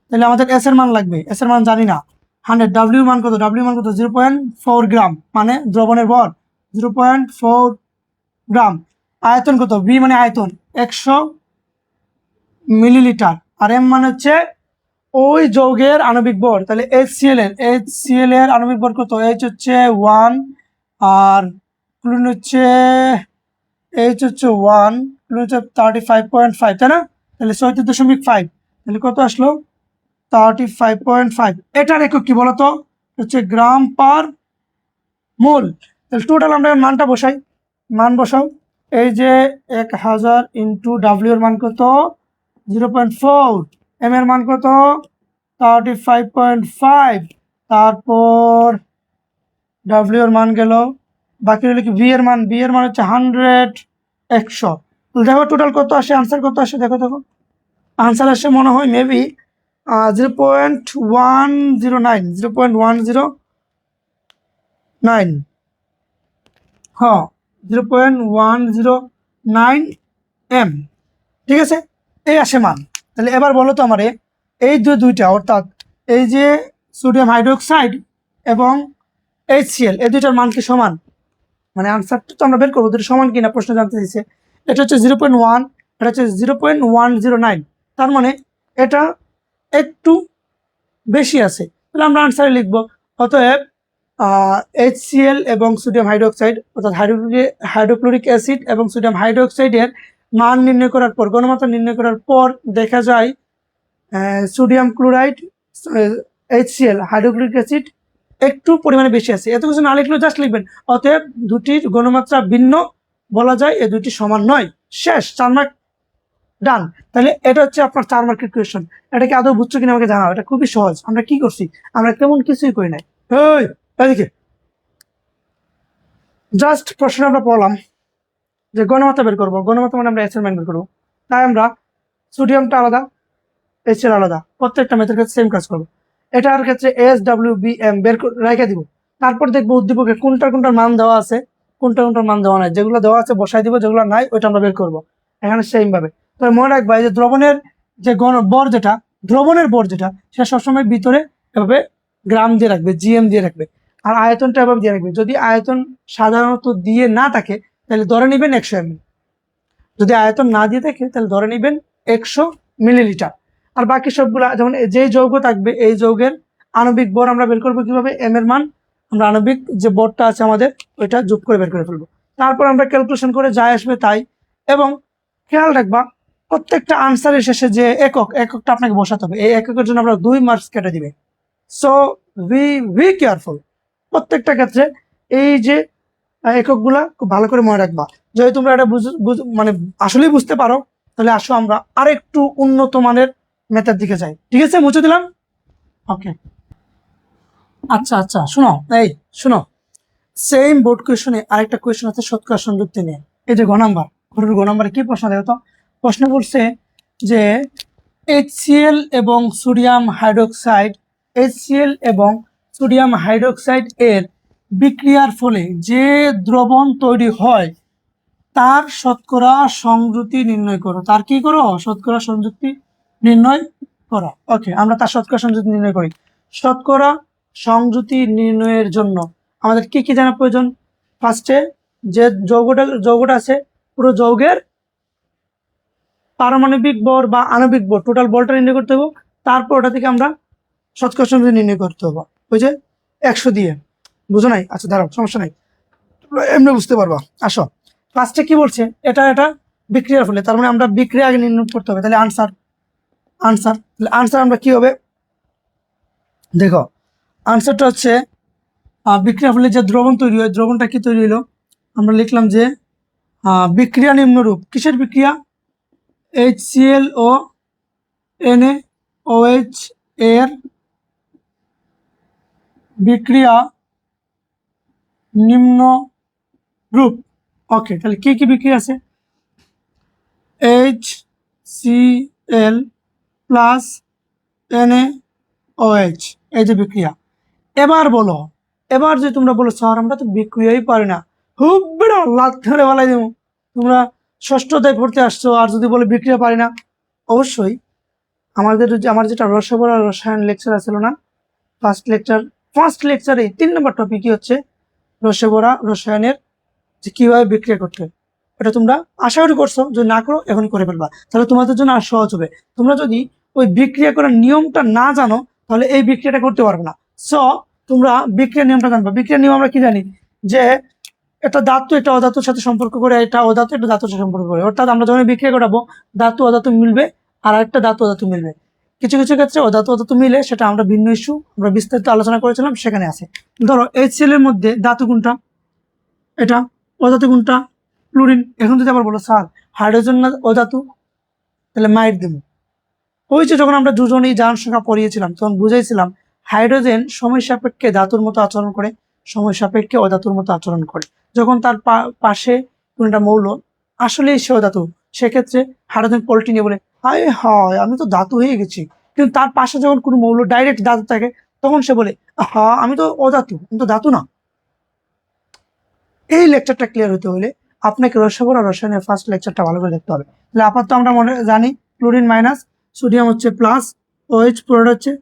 তাহলে আমাদের এস এর মান লাগবে, এস এর মান জানি না। 100, ডাব্লিউ মান কত, 0.4 গ্রাম, মানে দ্রবণের ভর 0.4 গ্রাম। আয়তন কত, বি মানে আয়তন 100 মিলিলিটার, আর এম মানে হচ্ছে ওই যৌগের আণবিক ভর। তাহলে HCl এর আণবিক ভর কত, এইচ হচ্ছে 1 আর ক্লোরিন হচ্ছে 1, ক্লোরিন হচ্ছে 35.5, তাই না? তাহলে 37.5, তাহলে কত আসলো, 35.5। এটার একক কি বলতো, হচ্ছে গ্রাম পার মোল। তাহলে টোটাল আমরা মানটা বসাই, মান বসাও। এই যে 1000 ইন্টু ডাব্লিউ এর মান কত 0.4, এম এর মান কত 35.5, তারপর ডাব্লিউ এর মান গেল, বাকি রইল কি ভি এর মান হচ্ছে 100, 100। দেখো টোটাল কত আসে, আনসার কত আসে, দেখো আনসার আসে মনে হয় মেবি 0.109, হ্যাঁ 0.109 এম, ঠিক আছে, এই আসে মান। তাহলে এবার বলো তো আমারে, এই দুইটা অর্থাৎ এই যে সোডিয়াম হাইড্রোক্সাইড এবং HCl, এই দুইটার মান কি সমান? মানে আনসারটা তো আমরা বের করবো দুটো সমান কিনা, প্রশ্ন জানতে দিচ্ছে। এটা হচ্ছে 0.1, এটা হচ্ছে 0.109, তার মানে এটা একটু বেশি আছে। তাহলে আমরা আনসারে লিখবো, অতএব HCl এবং সোডিয়াম হাইড্রোক্সাইড অর্থাৎ হাইড্রোক্লোরিক অ্যাসিড এবং সোডিয়াম হাইড্রোক্সাইডের মান নির্ণয় করার পর, গণমাত্রা নির্ণয় করার পর দেখা যায় sodium chloride, HCl hydrochloric acid একটু পরিমাণে বেশি আছে। এত কিছু না লিখলেও জাস্ট লিখবেন, অতএব দুটির গণমাত্রা ভিন্ন, বলা যায় এই দুটি সমান নয়। শেষ, 4 মার্ক ডান। তাহলে এটা হচ্ছে আপনার 4 মার্কের কোয়েশ্চেন। এটাকে আদৌ বুঝছো কিনা আমাকে জানাও। এটা খুবই সহজ। আমরা কি করছি, আমরা তেমন কিছুই করি নাই। এদিকে জাস্ট প্রশ্ন আমরা পড়লাম যে গণমাত্রা বের করবো, গণমাত্রা মানে আমরা এসের মান বের করবো। তাই আমরা সোডিয়ামটা আলাদা, এসের আলাদা, প্রত্যেকটা মেথের ক্ষেত্রে সেম কাজ করবো। এটার ক্ষেত্রে SWBM বের রেখে দিব। তারপর দেখবো উদ্দীপকে কোনটার মান দেওয়া আছে, কোনটার মান দেওয়া নাই। যেগুলো দেওয়া আছে বসাই দিব, যেগুলো নাই ওইটা আমরা বের করবো। এখানে সেম ভাবে তবে মনে রাখবা, যে দ্রবণের যে দ্রবণের বর যেটা সেটা সবসময় ভিতরে এভাবে গ্রাম দিয়ে রাখবে, GM দিয়ে রাখবে, আর আয়তনটা এভাবে দিয়ে রাখবে। যদি আয়তন সাধারণত দিয়ে না থাকে তাহলে ধরে নেবেন 100 ml, যদি আয়তন না দিয়ে থাকে তাহলে ধরে নেবেন 100 মিলিলিটার। আর বাকি সবগুলা যেমন যেই যৌগ থাকবে এই যৌগের আণবিক ভর আমরা বের করবো কিভাবে, এম এর মান আমরা আণবিক যে ভরটা আছে আমাদের ওইটা যোগ করে বের করে ফেলবো। তারপর আমরা ক্যালকুলেশন করে যাই আসবে তাই। এবং খেয়াল রাখবা প্রত্যেকটা আনসারের শেষে যে এককটা আপনাকে বসাতে হবে, এই এককের জন্য আমরা 2 মার্কস কেটে দিবে। সো বি কেয়ারফুল প্রত্যেকটা ক্ষেত্রে। এই যে এককগুলা খুব ভালো করে মনে রাখবা। যদি তোমরা এটা মানে আসলেই বুঝতে পারো তাহলে আসো আমরা আরেকটু উন্নত মানের মেথড দিকে যাই। ঠিক আছে, মুছে দিলাম। ওকে, আচ্ছা শোনো, সেম বোর্ড কোয়েশনে আরেকটা কোয়েশন আছে শতকরা সংযুক্তি নিয়ে। এই যে গ নাম্বারে কি প্রশ্ন দেখো তো, প্রশ্ন বলছে যে HCl এবং সোডিয়াম হাইড্রোক্সাইড এর বিক্রিয়ার ফলে যে দ্রবণ তৈরি হয় তার শতকরা সংযুতি নির্ণয় করো। তার কি করো, শতকরা সংযুক্তি নির্ণয় করো। ওকে, আমরা তার শতকরা সংযুতি নির্ণয় করি। শতকরা সংযুতি নির্ণয়ের জন্য আমাদের কি কি জানা প্রয়োজন? ফার্স্টে যে যৌগটা আছে পুরো যৌগের পারমাণবিক ভর বা আণবিক ভর টোটাল বলটা নির্ণয় করতে হবে। তারপর ওটা থেকে আমরা শতকরা সংযুতি নির্ণয় করতে হবে, ওই যে 100 দিয়ে। বুঝো নাই? আচ্ছা দাঁড়াও, সমস্যা নাই, এমনি বুঝতে পারবা। আসো, ফার্স্টে কি বলছে, এটা বিক্রিয়ার ফলে, তার মানে আমরা বিক্রিয়া আগে নির্ণয় করতে হবে। তাহলে আনসার আমরা কি হবে দেখো, আনসারটা হচ্ছে বিক্রিয়ার ফলে যে দ্রবণ তৈরি হয়, দ্রবণটা কি তৈরি হলো, আমরা লিখলাম যে বিক্রিয়া নিম্নরূপ। কিসের বিক্রিয়া? HCl ও NaOH এর বিক্রিয়া নিম্ন রূপ। ওকে, তাহলে কি কি বিক্রিয়া আছে? HCl প্লাস NaOH, এই যে বিক্রিয়া। এবার বলো, এবার যে তোমরা বলো স্যার আমরা তো বিক্রিয়াই পারি না, খুব বেড়া লাত ধরে বলাই দেবো, তোমরা ষষ্ঠতায় পড়তে আসছো আর যদি বলে বিক্রিয়া পারি না। অবশ্যই আমার যেটা রসবরা রসায়ন লেকচার আছিল না, ফার্স্ট লেকচারে 3 নম্বর টপিকই হচ্ছে রসবরা রসায়নের যে কিভাবে বিক্রিয়া করতে হয়। এটা তোমরা আশা করি করছো, যদি না করো এখন করে ফেলবা, তাহলে তোমাদের জন্য আর সহজ হবে। তোমরা যদি ওই বিক্রিয়া করার নিয়মটা না জানো তাহলে এই বিক্রিয়াটা করতে পারবে না। সো তোমরা বিক্রিয়ার নিয়মটা জানবা। বিক্রিয়ার নিয়ম আমরা কি জানি, যে একটা ধাতু একটা অধাতুর সাথে সম্পর্ক করে, এটা অধাতু একটা ধাতুর সাথে সম্পর্ক করে। অর্থাৎ আমরা যখন বিক্রিয়া করাবো ধাতু অধাতু মিলবে আর একটা ধাতু অধাতু মিলবে। কিছু কিছু ক্ষেত্রে অধাতু অধাতু মিলে, সেটা আমরা ভিন্ন ইস্যু, আমরা বিস্তারিত আলোচনা করেছিলাম, সেখানে আছে। ধরো HCl এর মধ্যে ধাতু কোনটা? এটা। অধাতু কোনটা? ক্লোরিন। এখন যদি আবার বলো স্যার হাইড্রোজেন না অধাতু, তাহলে মাইর দেব। ওই যে যখন আমরা দুজনেই জারণ সংখ্যা পড়িয়েছিলাম তখন বুঝাইছিলাম হাইড্রোজেন সময় সাপেক্ষে ধাতুর মতো আচরণ করে, সময় সাপেক্ষে অধাতুর মতো আচরণ করে। যখন তার পাশে কোনটা মৌল আসলে সে অধাতু, সেক্ষেত্রে হাইড্রোজেন পল্টি নিয়ে বলে হায় হায় আমি তো ধাতু হয়ে গেছি। কিন্তু তার পাশে যখন কোনো মৌল ডাইরেক্ট ধাতু থাকে তখন সে বলে হ্যাঁ আমি তো অধাতু, আমি তো ধাতু না। এই লেকচারটা ক্লিয়ার হতে হলে আপনাকে রসবরা রসায়নের ফার্স্ট লেকচারটা ভালো করে দেখতে হবে। তাহলে আপাতত আমরা মনে জানি ক্লোরিন মাইনাস, সোডিয়াম হচ্ছে প্লাস, OH পুরোটা হচ্ছে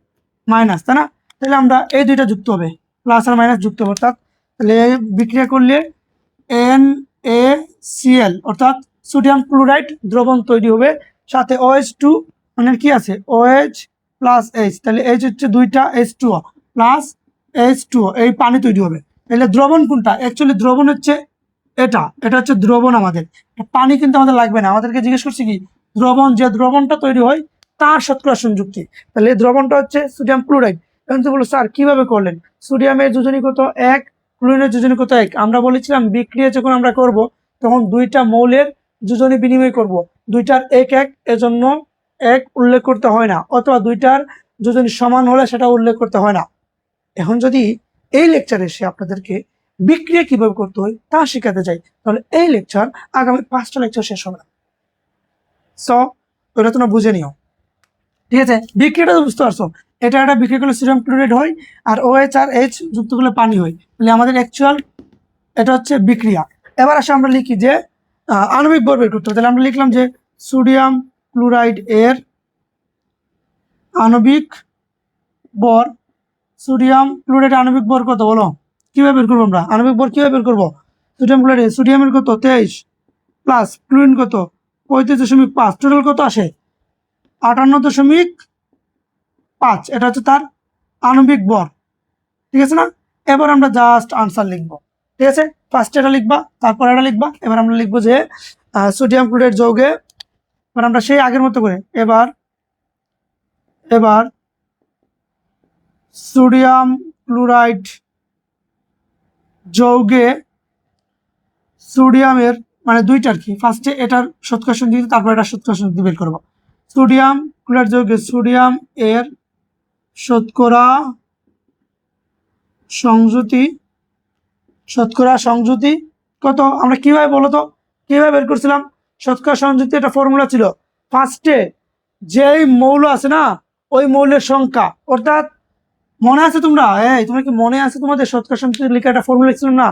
মাইনাস, তাই না? তাহলে আমরা এই দুইটা যুক্ত হবে, প্লাস আর মাইনাস যুক্ত হবে, অর্থাৎ তাহলে বিক্রিয়া করলে NaCl অর্থাৎ সোডিয়াম ক্লোরাইড দ্রবণ তৈরি হবে, সাথে OH2 মানে কি আছে OH প্লাস H, তাহলে H হচ্ছে দুইটা H2O প্লাস H2O, এই পানি তৈরি হবে। তাহলে দ্রবণ কোনটা? অ্যাকচুয়ালি দ্রবণ হচ্ছে এটা হচ্ছে দ্রবণ। আমাদের পানি কিন্তু আমাদের লাগবে না, আমাদেরকে জিজ্ঞেস করছি কি দ্রবণ, যে দ্রবণটা তৈরি হয় তার শতকরা সংযুক্তি। তাহলে দ্রবণটা হচ্ছে সোডিয়াম ক্লোরাইড। এখন তো বলো স্যার কিভাবে করলেন? সোডিয়ামের যোজনী কত 1, ক্লোরিনের যোজনী কত 1। আমরা বলেছিলাম বিক্রিয়া যখন আমরা করব তখন দুইটা মৌলের যোজনী বিনিময় করব, দুইটার 1 এজন্য 1 উল্লেখ করতে হয় না, অথবা দুইটার যোজনী সমান হলে সেটা উল্লেখ করতে হয় না। এখন যদি এই লেকচারে এসে আপনাদেরকে বিক্রিয়া কিভাবে করতে হয় তা শেখাতে যাই, তাহলে এই লেকচার আগামী 5টা লেকচার শেষ হবে না। সো ওটা তোমরা বুঝে নিও, ঠিক আছে? বিক্রিয়াটা তো বুঝতে পারছো, এটা একটা বিক্রিয়া করলে সোডিয়াম ক্লোরাইড হয় আর OH আর H যুক্ত করলে পানি হয়। তাহলে আমাদের অ্যাকচুয়াল এটা হচ্ছে বিক্রিয়া। এবার আসে আমরা লিখি যে আণবিক ভর বের করতে হবে। তাহলে আমরা লিখলাম যে সোডিয়াম ক্লোরাইড এর আণবিক ভর, সোডিয়াম ক্লোরাইড আণবিক ভর কত বলো? কিভাবে বের করবো আমরা আণবিক ভর? কিভাবে বের করবো? সোডিয়াম ক্লোরাইড, সোডিয়ামের কত 23 প্লাস ক্লোরিন কত 35.5, টোটাল কত আসে 58.5। এটা হচ্ছে তার আণবিক ভর, ঠিক আছে না? এবার আমরা জাস্ট আনসার লিখবো, ঠিক আছে? ফার্স্ট এটা লিখবা, তারপর এটা লিখবা। এবার আমরা লিখবো যে সোডিয়াম ক্লোরাইড যৌগে, এবার আমরা সেই আগের মতো করে এবার সোডিয়াম ক্লোরাইড যৌগে সোডিয়ামের মানে দুইটার কি ফার্স্টে এটার শতকরা সংযুতি, তারপর এটা শতকরা সংযুতি বের করবো। সোডিয়াম ক্লোরাইড যৌগে সোডিয়াম এর শতকরা সংযুতি কত? আমরা কিভাবে বলো তো, কিভাবে বের করছিলাম শতকরা সংযুতি? একটা ফর্মুলা ছিল, ফার্স্টে যেই মৌল আছে না ওই মৌলের সংখ্যা, অর্থাৎ মনে আছে তোমরা তোমরা কি মনে আছে তোমাদের শতকরা সংযুতি লেখা একটা ফর্মুলা ছিল না,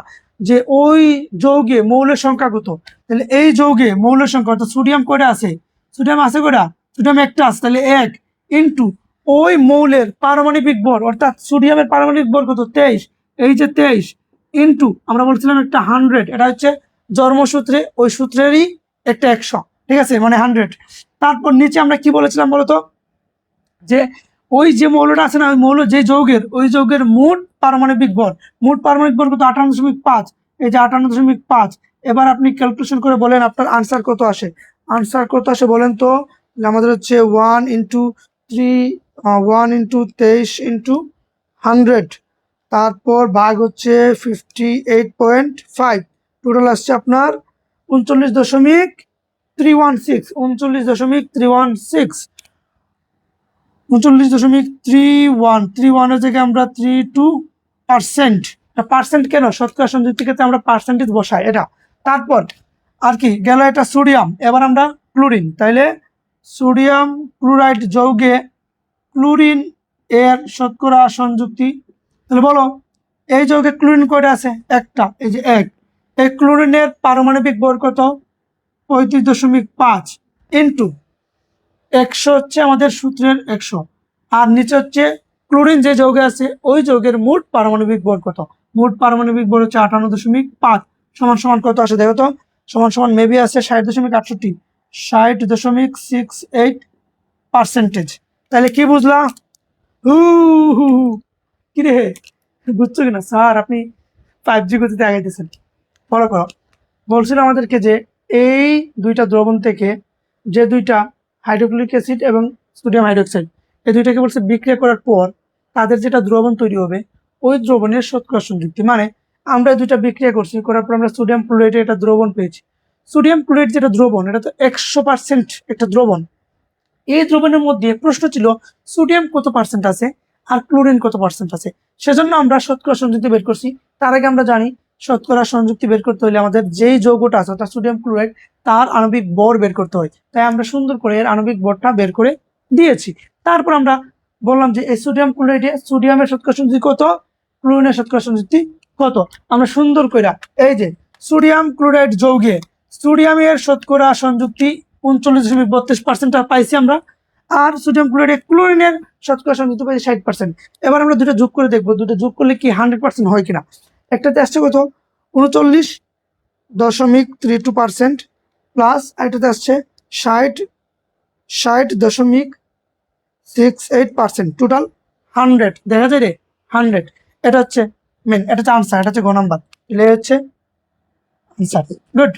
যে ওই যৌগে মৌলের সংখ্যা কত? তাহলে এই যৌগে মৌলের সংখ্যা, অর্থাৎ সোডিয়াম কয়টা আছে? সোডিয়াম আছে কয়টা? সোডিয়াম একটা আছে, তাহলে 1 ইন্টু ওই মৌলের পারমাণবিক ভর, অর্থাৎ সোডিয়ামের পারমাণবিক ভর কত 23, এই যে 23 ইন্টু আমরা বলছিলাম একটা 100, এটা হচ্ছে জন্মসূত্রে ওই সূত্রেরই একটা 100, ঠিক আছে, মানে 100। তারপর নিচে আমরা কি বলেছিলাম বলতো, যে ওই যে মৌলটা আছে না ওই মৌল যে যৌগের, ওই যৌগের মোট পারমাণবিক ভর কত 58.5, এই যে 58.5 এবার আপনি ক্যালকুলেশন করে বলেন আপনার আনসার কত আসে। আনসার কত আসে বলেন তো? আমাদের হচ্ছে 1 × 23 × 100, তারপর ভাগ হচ্ছে 58.5, টোটাল আসছে আপনার 39.316, 39.316 থেকে আমরা 32%, পার্সেন্ট কেন, শতকরা সংযুক্তি ক্ষেত্রে আমরা পার্সেন্টেজ বসাই এটা। তারপর আর কি গেল, এটা সোডিয়াম। এবার আমরা ক্লোরিন, তাইলে সোডিয়াম ক্লোরাইড যৌগে ক্লোরিন এর শতকরা সংযুক্তি, তাহলে বলো এই যৌগে ক্লোরিন কয়টা আছে? একটা, এই যে এক। এই ক্লোরিনের পারমাণবিক ভর কত? 35.5 ইন্টু 100 হচ্ছে আমাদের সূত্রের 100, আর নিচে হচ্ছে ক্লোরিন যে যৌগে আছে ওই যৌগের মোট পারমাণবিক ভর কত? মোট পারমাণবিক ভর হচ্ছে 58.5, সমান সমান কত আসে দেখো তো? সমান সমান মেবি আছে 60.68, 60.68%। তাহলে কি বুঝলা? হু হু হু, কি রে, বুঝছো কিনা? স্যার আপনি 5G গতিতে আগাইতেছেন। ফলো করো। বলছিল আমাদেরকে যে এই দুইটা দ্রবণ থেকে যে দুইটা হাইড্রোক্লোরিক অ্যাসিড এবং সোডিয়াম হাইড্রোক্সাইড, এই দুইটাকে বলছে বিক্রিয়া করার পর তাদের যেটা দ্রবণ তৈরি হবে ওই দ্রবণের শতকরা সংযুক্তি। মানে আমরা দুইটা বিক্রিয়া করছি, করার পর আমরা সোডিয়াম ক্লোরাইডের একটা দ্রবণ পেয়েছি। সোডিয়াম ক্লোরাইড যেটা দ্রবণ, এটা তো 100% একটা দ্রবণ। এই দ্রবণের মধ্যে প্রশ্ন ছিল সোডিয়াম কত পার্সেন্ট আছে আর ক্লোরিন কত পার্সেন্ট আছে, সেজন্য আমরা শতকরা সংযুক্তি বের করছি। তার আগে আমরা জানি শতকরা সংযুক্তি বের করতে হলে আমাদের যেই যৌগটা আছে অর্থাৎ সোডিয়াম ক্লোরাইড তার আণবিক ভর বের করতে হয়। তাই আমরা সুন্দর করে এর আণবিক ভরটা বের করে দিয়েছি। তারপর আমরা বললাম যে এই সোডিয়াম ক্লোরাইডে সোডিয়ামের শতকরা সংযুক্তি কত, ক্লোরিনের শতকরা সংযুক্তি কত। আমরা সুন্দর করে এই যে সোডিয়াম ক্লোরাইড যৌগে সোডিয়ামের শতকরা সংযুক্তি 39.32% পাইছি আমরা, আর সোডিয়াম ক্লোরাইড ক্লোরিনের শতকরা সংযুক্তি পাইছি 60%। এবার আমরা দুটো যোগ করে দেখবো, দুটো যোগ করলে কি 100% হয় কিনা। একটাতে আসছে কত? 39.32% প্লাস আরেকটাতে আসছে 60.68%, টোটাল 100। দেখা যায় রে 100, এটা হচ্ছে মেন, এটা হচ্ছে আনসার, এটা হচ্ছে গ নাম্বার, এটা হচ্ছে আনসার। গুড,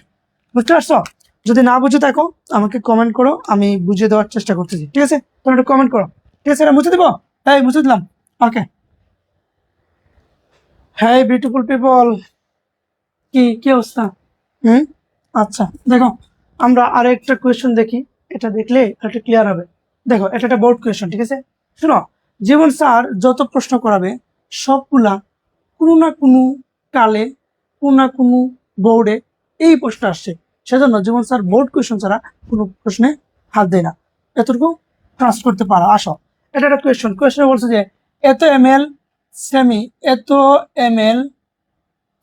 বুঝতে পারছো? যদি না বুঝে থাকো আমাকে কমেন্ট করো, আমি বুঝিয়ে দেওয়ার চেষ্টা করতেছি, ঠিক আছে? তোমরা একটু কমেন্ট করো, ঠিক আছে? এটা মুছে দেবো, হ্যাঁ মুছে দিলাম, ওকে। হ্যাঁ বিউটিফুল পিপল, কি কি অবস্থা? হুম, আচ্ছা দেখো, আমরা আরেকটা কোয়েশ্চেন দেখি, এটা দেখলে একটা ক্লিয়ার হবে। দেখো এটা একটা বোর্ড কোয়েশ্চেন, ঠিক আছে? শোনো, জীবন স্যার যত প্রশ্ন করাবে সবগুলা কোনো না কোনো কালে কোনো না কোনো বোর্ডে এই প্রশ্ন আসছে, সেজন্য জীবন স্যার বোর্ড কোয়েশ্চেন ছাড়া কোনো প্রশ্নে হাত দেয় না, এতটুকু ট্রাস্ট করতে পারো। আসো, এটা একটা কোয়েশ্চেন, কোয়েশ্চনে বলছে যে এত এমএল সেমি, এত এমএল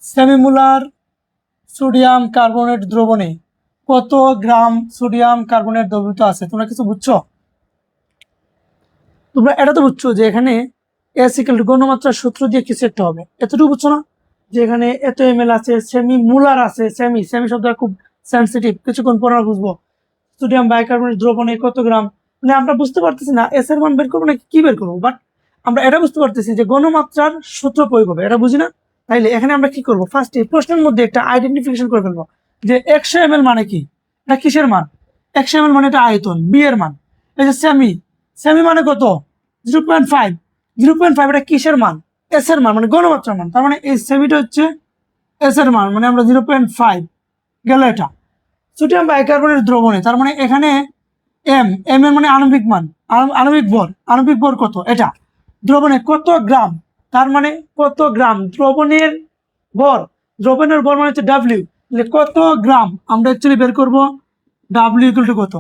সেমিমোলার সোডিয়াম কার্বনেট দ্রবণে কত গ্রাম সোডিয়াম কার্বনেট দ্রবীভূত আছে। তোমরা কিছু বুঝছো? তোমরা এটা তো বুঝছো যে এখানে এস ইকুয়াল টু গণমাত্রার সূত্র দিয়ে কিছু একটা হবে, এতটুকু বুঝছো না? যে এখানে এত এমএল আছে, সেমি মুলার আছে, সেমি সেমি শব্দটা খুব সেন্সিটিভ, কিছুক্ষণ পর আমরা বুঝবো। সোডিয়াম বাইকার্বনেট দ্রবণে কত গ্রাম, মানে আমরা বুঝতে পারতেছি না এস এর মান বের করবো নাকি কি বের করবো, বাট আমরা এটা বুঝতে পারতেছি যে গণমাত্রার সূত্র প্রয়োগ হবে, এটা বুঝি না? তাইলে এখানে আমরা কি করবো, ফার্স্ট এই প্রশ্নের মধ্যে একটা আইডেন্টিফিকেশন করে ফেলবো যে 100 ml মানে কি, এটা কিসের মান? 100 ml মানে এটা আয়তন, বি এর মান। এই যে সেমি, সেমি মানে কত? 0.5, 0.5 এটা কিসের মান? এস এর মান, মানে গণমাত্রার মান। তার মানে এই সেমিটা হচ্ছে এস এর মান, মানে আমরা 0.5 গেল এটা। সোডিয়াম বাইকার্বনেট দ্রবণে, তার মানে এখানে এম, এম এর মানে আণবিক মান, আণবিক ভর, আণবিক ভর কত এটা, দ্রবণে কত গ্রাম, তার মানে কত গ্রাম দ্রবণের ভর, দ্রবণের ভর মানে হচ্ছে ডাব্লিউ, কত গ্রাম আমরা অ্যাকচুয়ালি বের করবো ডাব্লিউ ইকুয়াল টু কত।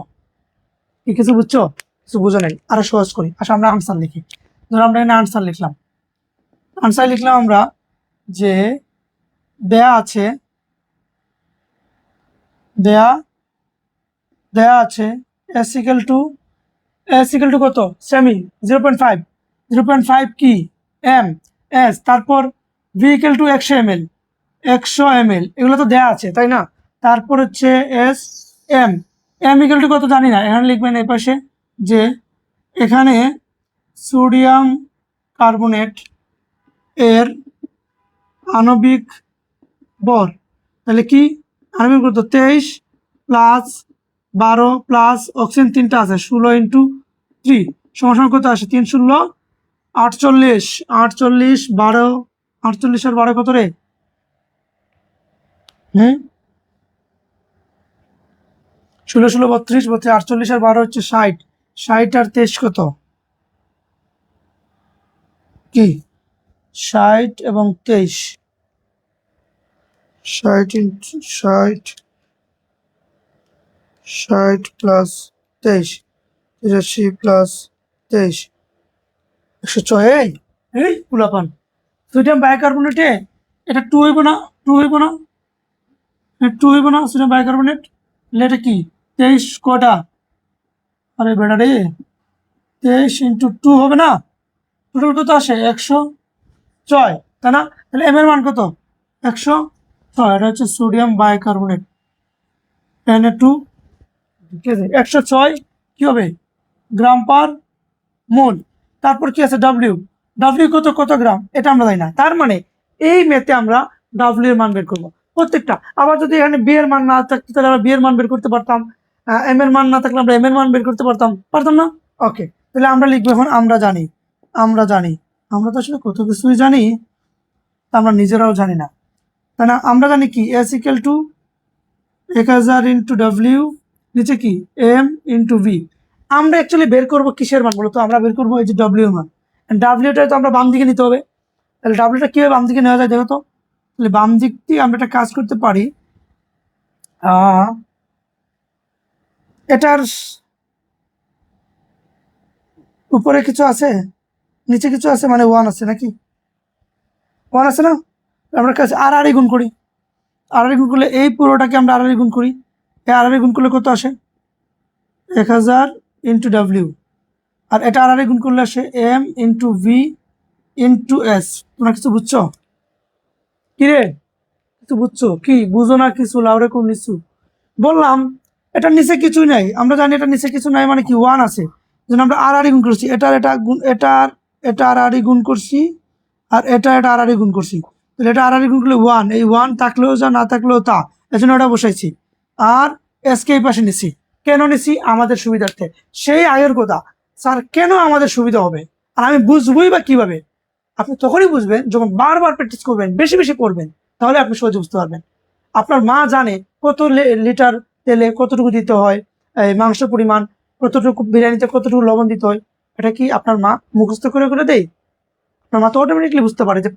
কি কিছু বুঝছো? কিছু বুঝো নাই, আরো সহজ করি, আসলে আমরা আনসার লিখি। ধরো আমরা এখানে আনসার লিখলাম, আনসার লিখলাম আমরা যে দেয়া আছে, দেয়া আছে এস ইকুয়াল টু কত, সেমি 0.5, 0.5 কি এম, এস, তারপর V equal to 100 ml, 100 ml, এগুলো তো দেয়া আছে তাই না? তারপর হচ্ছে S M, M equal to কত জানি না, এখানে লিখবেন এই পাশে যে এখানে সোডিয়াম কার্বনেট এর আণবিক ভর, তাহলে কি আমি কত 23 প্লাস 12 প্লাস অক্সিজেন 3টা আছে 16 ইন্টু 3 সমান কত আসে 3 ষোলো 48 48 12 48 আর 12 কত রে? হুম 16 16 32 32 48 আর 12 হচ্ছে 60 60 আর 23 কত কি 60 এবং 23 60 ইন্টু 60 60 প্লাস 23 83 প্লাস 23 106 এই পুলাপান সোডিয়াম বাইকার্বনেটে এটা 2 হইব না 2 হইব না 2 হইব না সোডিয়াম বাইকার্বনেট এটা কি 23 কটা আরে বেটা রে 23 ইন্টু 2 হবে না টোটাল কত আসে 106 তাই না তাহলে এম এর মান কত 106 এটা হচ্ছে সোডিয়াম বাইকার্বনেট Na2 ঠিক আছে 106 কি হবে গ্রাম পার মোল তারপর কি আছে ডব্লিউ ডব্লিউ কত কত গ্রাম এটা আমরা জানি না তার মানে এই মেতে আমরা ডব্লিউ এর মান বের করবো প্রত্যেকটা আবার যদি এখানে বি এর মান না থাকতো তাহলে আমরা বি এর মান বের করতে পারতাম এম এর মান না থাকলে আমরা এম এর মান বের করতে পারতাম না ওকে তাহলে আমরা লিখবো এখন আমরা জানি আমরা তো আসলে কত কিছুই জানি তা আমরা নিজেরাও জানি না তাই না আমরা জানি কি S equal to 1000 into W নিচে কি এম ইন্টু ভি আমরা অ্যাকচুয়ালি বের করবো কিসের মান বলতো আমরা বের করবো এই যে ডব্লিউ মান ডাব্লিউটা তো আমরা বাম দিকে নিতে হবে তাহলে ডাব্লিউটা কিভাবে বাম দিকে নেওয়া যায় দেখো তো তাহলে বাম দিক দিয়ে আমরা একটা কাজ করতে পারি এটার উপরে কিছু আছে নিচে কিছু আছে মানে 1 আছে নাকি 1 আছে না আমরা কাছে আর গুণ করি আর গুণ করলে এই পুরোটাকে আমরা আর গুণ করি এই আর গুণ করলে কত আসে 1000 ইন্টু ডব্লিউ আর এটা আর গুণ করলে আসে M into V into S তোমরা কিছু বুঝছো কি রে কিছু বুঝছো কি বুঝো না কিছু লাউরে কোন নিচু বললাম এটার নিচে কিছুই নাই আমরা জানি এটার নিচে কিছু নাই মানে কি 1 আছে যেন আমরা আর গুণ করছি এটা গুণ এটা আর গুণ করছি আর এটা আর গুণ করছি তাহলে এটা আর গুণ করলে 1 এই 1 থাকলেও যা না থাকলেও তা এজন্য এটা বসাইছি আর এসকে এই পাশে নিছি কেন নিছি আমাদের সুবিধার্থে সেই আগের কথা স্যার কেন আমাদের সুবিধা হবে আর আমি বুঝবই বা কিভাবে আপনি তখনই বুঝবেন যখন বারবার প্র্যাকটিস করবেন বেশি বেশি করবেন তাহলে আপনি সহজে বুঝতে পারবেন আপনার মা জানে কত লিটার তেলে কতটুকু দিতে হয় এই মাংসের পরিমাণ কতটুকু বিরিয়ানিতে কতটুকু লবণ দিতে হয় এটা কি আপনার মা মুখস্থ করে দেয় আপনার মা তো অটোমেটিকলি বুঝতে পারে যে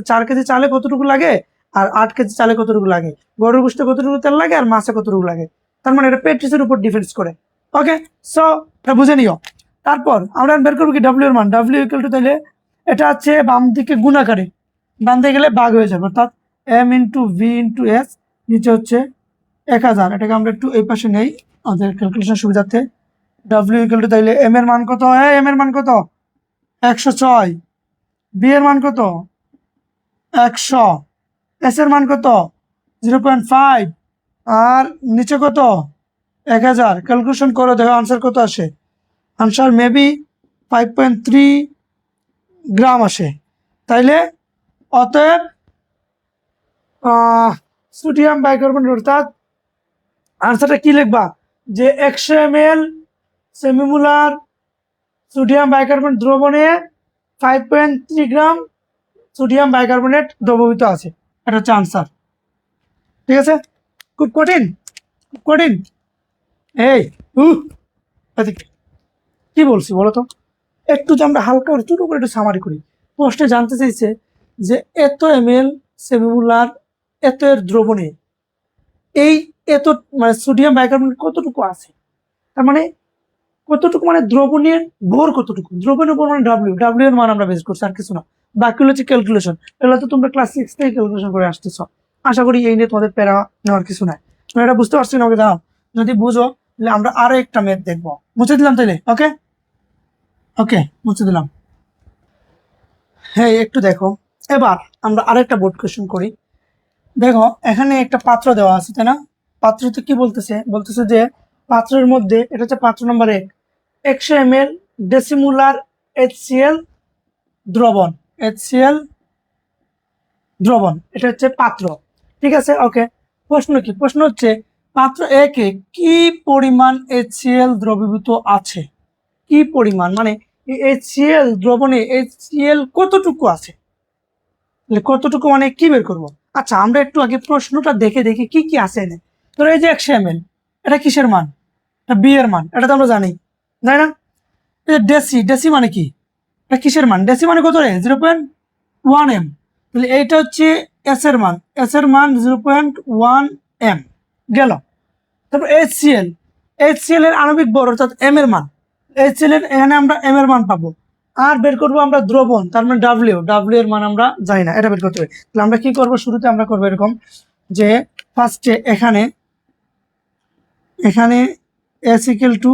4 কেজি চালে কতটুকু লাগে আর 8 কেজি চালে কতটুকু লাগে গরুর গোশতে কতটুকু তেল লাগে আর মাছে কতটুকু লাগে তার মানে এটা প্র্যাকটিসের উপর ডিপেন্ডস করে ওকে সো এটা বুঝে নিও তারপর আমরা বের করবো কি ডব্লিউ এর মান ডব্লিউ ইকুয়াল টু তাহলে এটা হচ্ছে বাম দিকে গুণাকারে বাম দিকে গেলে ভাগ হয়ে যাবে অর্থাৎ M into V into S নিচে হচ্ছে 1000 এটাকে আমরা একটু এই পাশে নেই আমাদের ক্যালকুলেশন সুবিধার্থে ডব্লিউ ইকুয়াল টু তাইলে এম এর মান কত এম এর মান কত 106 বি এর মান কত 100 এস এর মান কত 0.5 আর নিচে কত 1000 ক্যালকুলেশন করো দেখো আনসার কত আসে আনসার মেবি 5.3 গ্রাম আসে তাইলে অতএব সোডিয়াম বাইকার্বনেট অর্থাৎ আনসারটা কি লিখবা যে 100 ml সেমিমোলার সোডিয়াম বাইকার্বনেট দ্রবণে 5.3 গ্রাম সোডিয়াম বাইকার্বনেট দ্রবীভূত আছে এটা হচ্ছে আনসার ঠিক আছে খুব কঠিন এই কি বলছি বলো তো একটু যে আমরা হালকা করে ছোট করে একটু সামারি করি প্রশ্নে জানতে চাইছে যে এত ml সেমিমোলার এত এর দ্রবণে এই এত মানে সোডিয়াম বাইকার্বনেট কতটুকু আছে তার মানে কতটুকু মানে দ্রবণের ভর কতটুকু দ্রবণের ভর মানে ডাব্লিউ এর মান আমরা বের করছি আর কিছু না বাকি হচ্ছে ক্যালকুলেশন এগুলো তো তোমরা ক্লাস 6 থেকে ক্যালকুলেশন করে আসতেছ আশা করি এই নিয়ে তোমাদের প্যারা নেওয়ার কিছু নাই তুমি এটা বুঝতে পারছি না ওকে দাও যদি বুঝো তাহলে আমরা আরো একটা ম্যাথ দেখবো মুছে দিলাম তাইলে ওকে ওকে মুছে দিলাম হ্যাঁ একটু দেখো এবার আমরা আরেকটা বোর্ড কোয়েশ্চেন করি দেখো এখানে একটা পাত্র দেওয়া আছে তাই না পাত্রতে কি বলতেছে যে পাত্রের মধ্যে এটা হচ্ছে পাত্র নম্বর 1 100 ml ডেসিমোলার HCl দ্রবণ এটা হচ্ছে পাত্র ঠিক আছে ওকে প্রশ্ন কি? প্রশ্ন হচ্ছে পাত্র একে কি পরিমাণ HCl দ্রবীভূত আছে, কি পরিমাণ মানে HCl দ্রবণে HCl কতটুকু আছে, কতটুকু মানে কি বের করবো। আচ্ছা আমরা একটু আগে প্রশ্নটা দেখে দেখি কি কি আছে এনে। ধরো এই যে 100 ml, এটা কিসের মান? এটা বি এর মান, এটা তো আমরা জানি, তাই না? এই যে ডেসি, ডেসি মানে কি? এটা কিসের মান? ডেসি মানে কত রে? 0.1 m। তাহলে এইটা হচ্ছে এস এর মান, এস এর মান 0.1 m গেল। তারপর HCl, HCl এর আণবিক ভর অর্থাৎ এম এর মান, HCl এর এখানে আমরা এম এর মান পাবো। আর বের করবো আমরা দ্রবণ, তার মানে ডাব্লিউ, ডাব্লিউ এর মান আমরা জানি না, এটা বের করতে হবে। তাহলে আমরা কি করবো, শুরুতে আমরা করবো এরকম যে ফার্স্টে এখানে এখানে এস ইকুয়াল টু,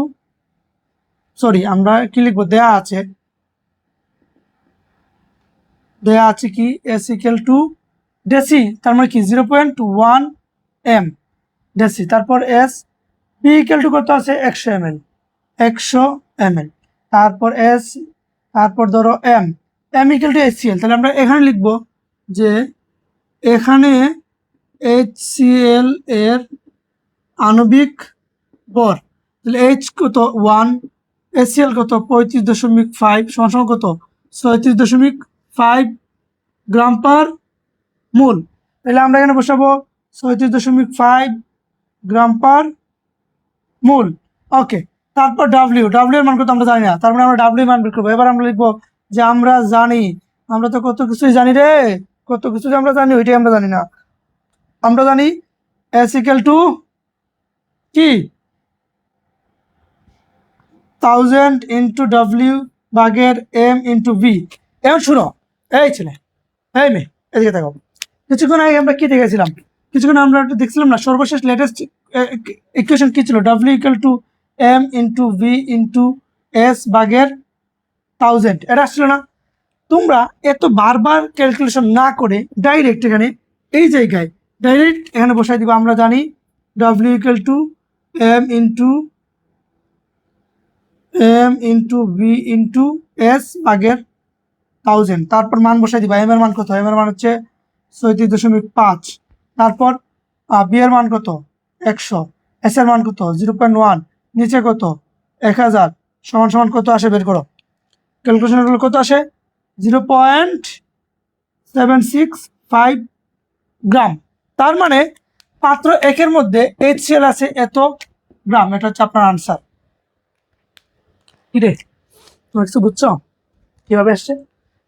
সরি আমরা কি লিখবো, দেয়া আছে কি এস ইকুয়াল টু ডেসি, তার মানে কি 0.1 m ডেসি। তারপর এস, পি ইকুয়াল টু কত আছে 100 ml, 100 ml। তারপর এস, তারপর ধরো M, M equal to HCl। তাহলে আমরা এখানে লিখবো যে এখানে HCl এর আণবিক ভর, তাহলে H কত 1, HCl কত 35.5 সমান কত 36.5 গ্রাম পার মোল। তাহলে আমরা এখানে বসাবো 36.5 গ্রাম পার মোল। ওকে, তারপর ডাব্লিউ, ডাব্লিউ এর মান কত আমরা জানি না, তার মানে আমরা ডাব্লিউ মান বের করবো। এবার আমরা লিখবো যে আমরা জানি, আমরা তো কত কিছুই জানি রে, কত কিছু যে আমরা জানি ওইটাই আমরা জানি না। আমরা জানি এস ইকুয়াল টু কি 1000 ইন্টু ডাব্লিউ ভাগের এম ইন্টু ভি। এখন শুনো এই ছেলে, এই মেয়ে, এদিকে দেখো। কিছুক্ষণ আগে আমরা কি দেখেছিলাম, কিছুক্ষণ আমরা একটু দেখছিলাম না, সর্বশেষ লেটেস্ট ইকুয়েশন কি ছিল, W equal to M into V into S ভাগের 1000, এটা আসছিল না? তোমরা এত বারবার ক্যালকুলেশন না করে ডাইরেক্ট এখানে এই জায়গায় ডাইরেক্ট এখানে বসাই দিবা। আমরা জানি W equal to M into V into S ভাগের 1000। তারপর মান বসাই দিবা। এম এর মান কত? এম এর মান হচ্ছে 37.5। তারপর বি এর মান কত 100, এস এর মান কত 0.1, নিচে কত 1000, সমান সমান কত আসে বের করো। ক্যালকুলেশন করলে কত আসে 0.765 গ্রাম। তার মানে পাত্র একের মধ্যে HCl আছে এত গ্রাম, এটা হচ্ছে আপনার আনসার। কি রে, তোমার কিছু বুঝছো কিভাবে আসছে?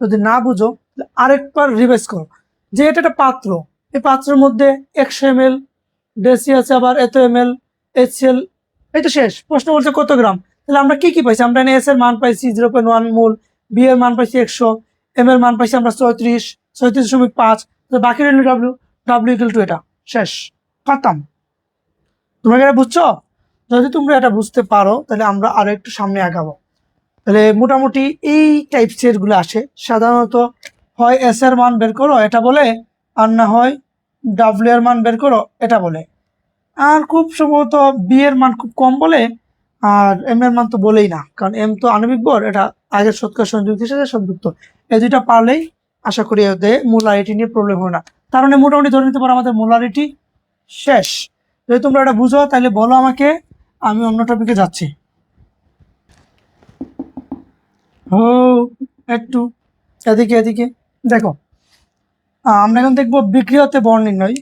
যদি না বুঝো আরেকবার রিভাইজ করো যে এটা একটা পাত্র, এই পাত্রের মধ্যে 100 ml ডেসি আছে, আবার এত ml HCl, এই তো শেষ। প্রশ্ন বলছে কত গ্রাম, তাহলে আমরা কি কি পাইছি? আমরা এস এর মান পাইছি 0.1 মোল, বি এর মান পাইছি 100, এম এর মান পাইছি আমরা 36.5, বাকি রইল ডাব্লিউ, ডাব্লিউ ইকুয়াল টু এটা। শেষ, খতম। তোমরা এটা বুঝছো? যদি তোমরা এটা বুঝতে পারো তাহলে আমরা আরো একটু সামনে আগাবো। তাহলে মোটামুটি এই টাইপসের গুলো আসে সাধারণত, হয় এস এর মান বের করো এটা বলে, আর না হয় ডাব্লিউ এর মান বের করো এটা বলে। আর খুব সম্ভবত বি এর মান খুব কম বলে, আর এম এর মান তো বলেই না, কারণ এম তো আণবিক ভর, এটা আগের শতকরা সংযুক্তির সাথে সংযুক্ত। এই দুইটা পারলেই আশা করি ওদের মোলারিটি নিয়ে প্রবলেম হয় না। তার মানে মোটামুটি ধরে নিতে পারো আমাদের মোলারিটি শেষ। যদি তোমরা এটা বুঝো তাহলে বলো আমাকে, আমি অন্য টপিকে যাচ্ছি। ও একটু এদিকে এদিকে দেখো, আমরা এখন দেখবো বিক্রিয়াতে বল নির্ণয়।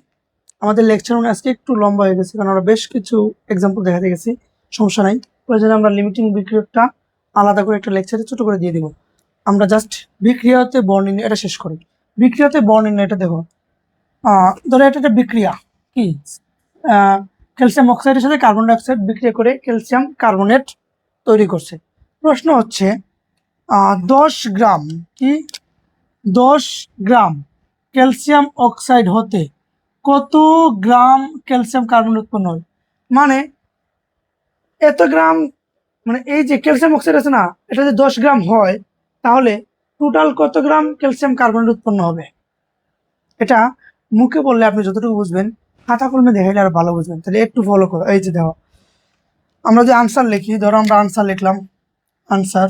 আমাদের লেকচার আজকে একটু লম্বা হয়ে গেছে কারণ আমরা বেশ কিছু এক্সাম্পল দেখাতে গেছি, সমস্যা নাই। প্রয়োজনে আমরা লিমিটিং বিক্রিয়কটা আলাদা করে একটা লেকচারে ছোট করে দিয়ে দিব। আমরা জাস্ট বিক্রিয়াতে বল নির্ণয় এটা শেষ করি। বিক্রিয়াতে বল নির্ণয় এটা দেখো, ধরো এটা একটা বিক্রিয়া কি, ক্যালসিয়াম অক্সাইডের সাথে কার্বন ডাইঅক্সাইড বিক্রিয়া করে ক্যালসিয়াম কার্বনেট তৈরি করছে। প্রশ্ন হচ্ছে 10 গ্রাম কি 10 গ্রাম ক্যালসিয়াম অক্সাইড হতে কত গ্রাম ক্যালসিয়াম কার্বনেট উৎপন্ন হয়। মানে এত গ্রাম, মানে এই যে ক্যালসিয়াম অক্সাইড আছে না, এটা যদি 10 গ্রাম হয় তাহলে টোটাল কত গ্রাম ক্যালসিয়াম কার্বনেট উৎপন্ন হবে। এটা মুখে বললে আপনি যতটুকু বুঝবেন, খাতা কলমে দেখাইলে আর ভালো বুঝবেন। তাহলে একটু ফলো করো। এই যে দেখো, আমরা যে আনসার লিখি, ধরো আমরা আনসার লিখলাম, আনসার,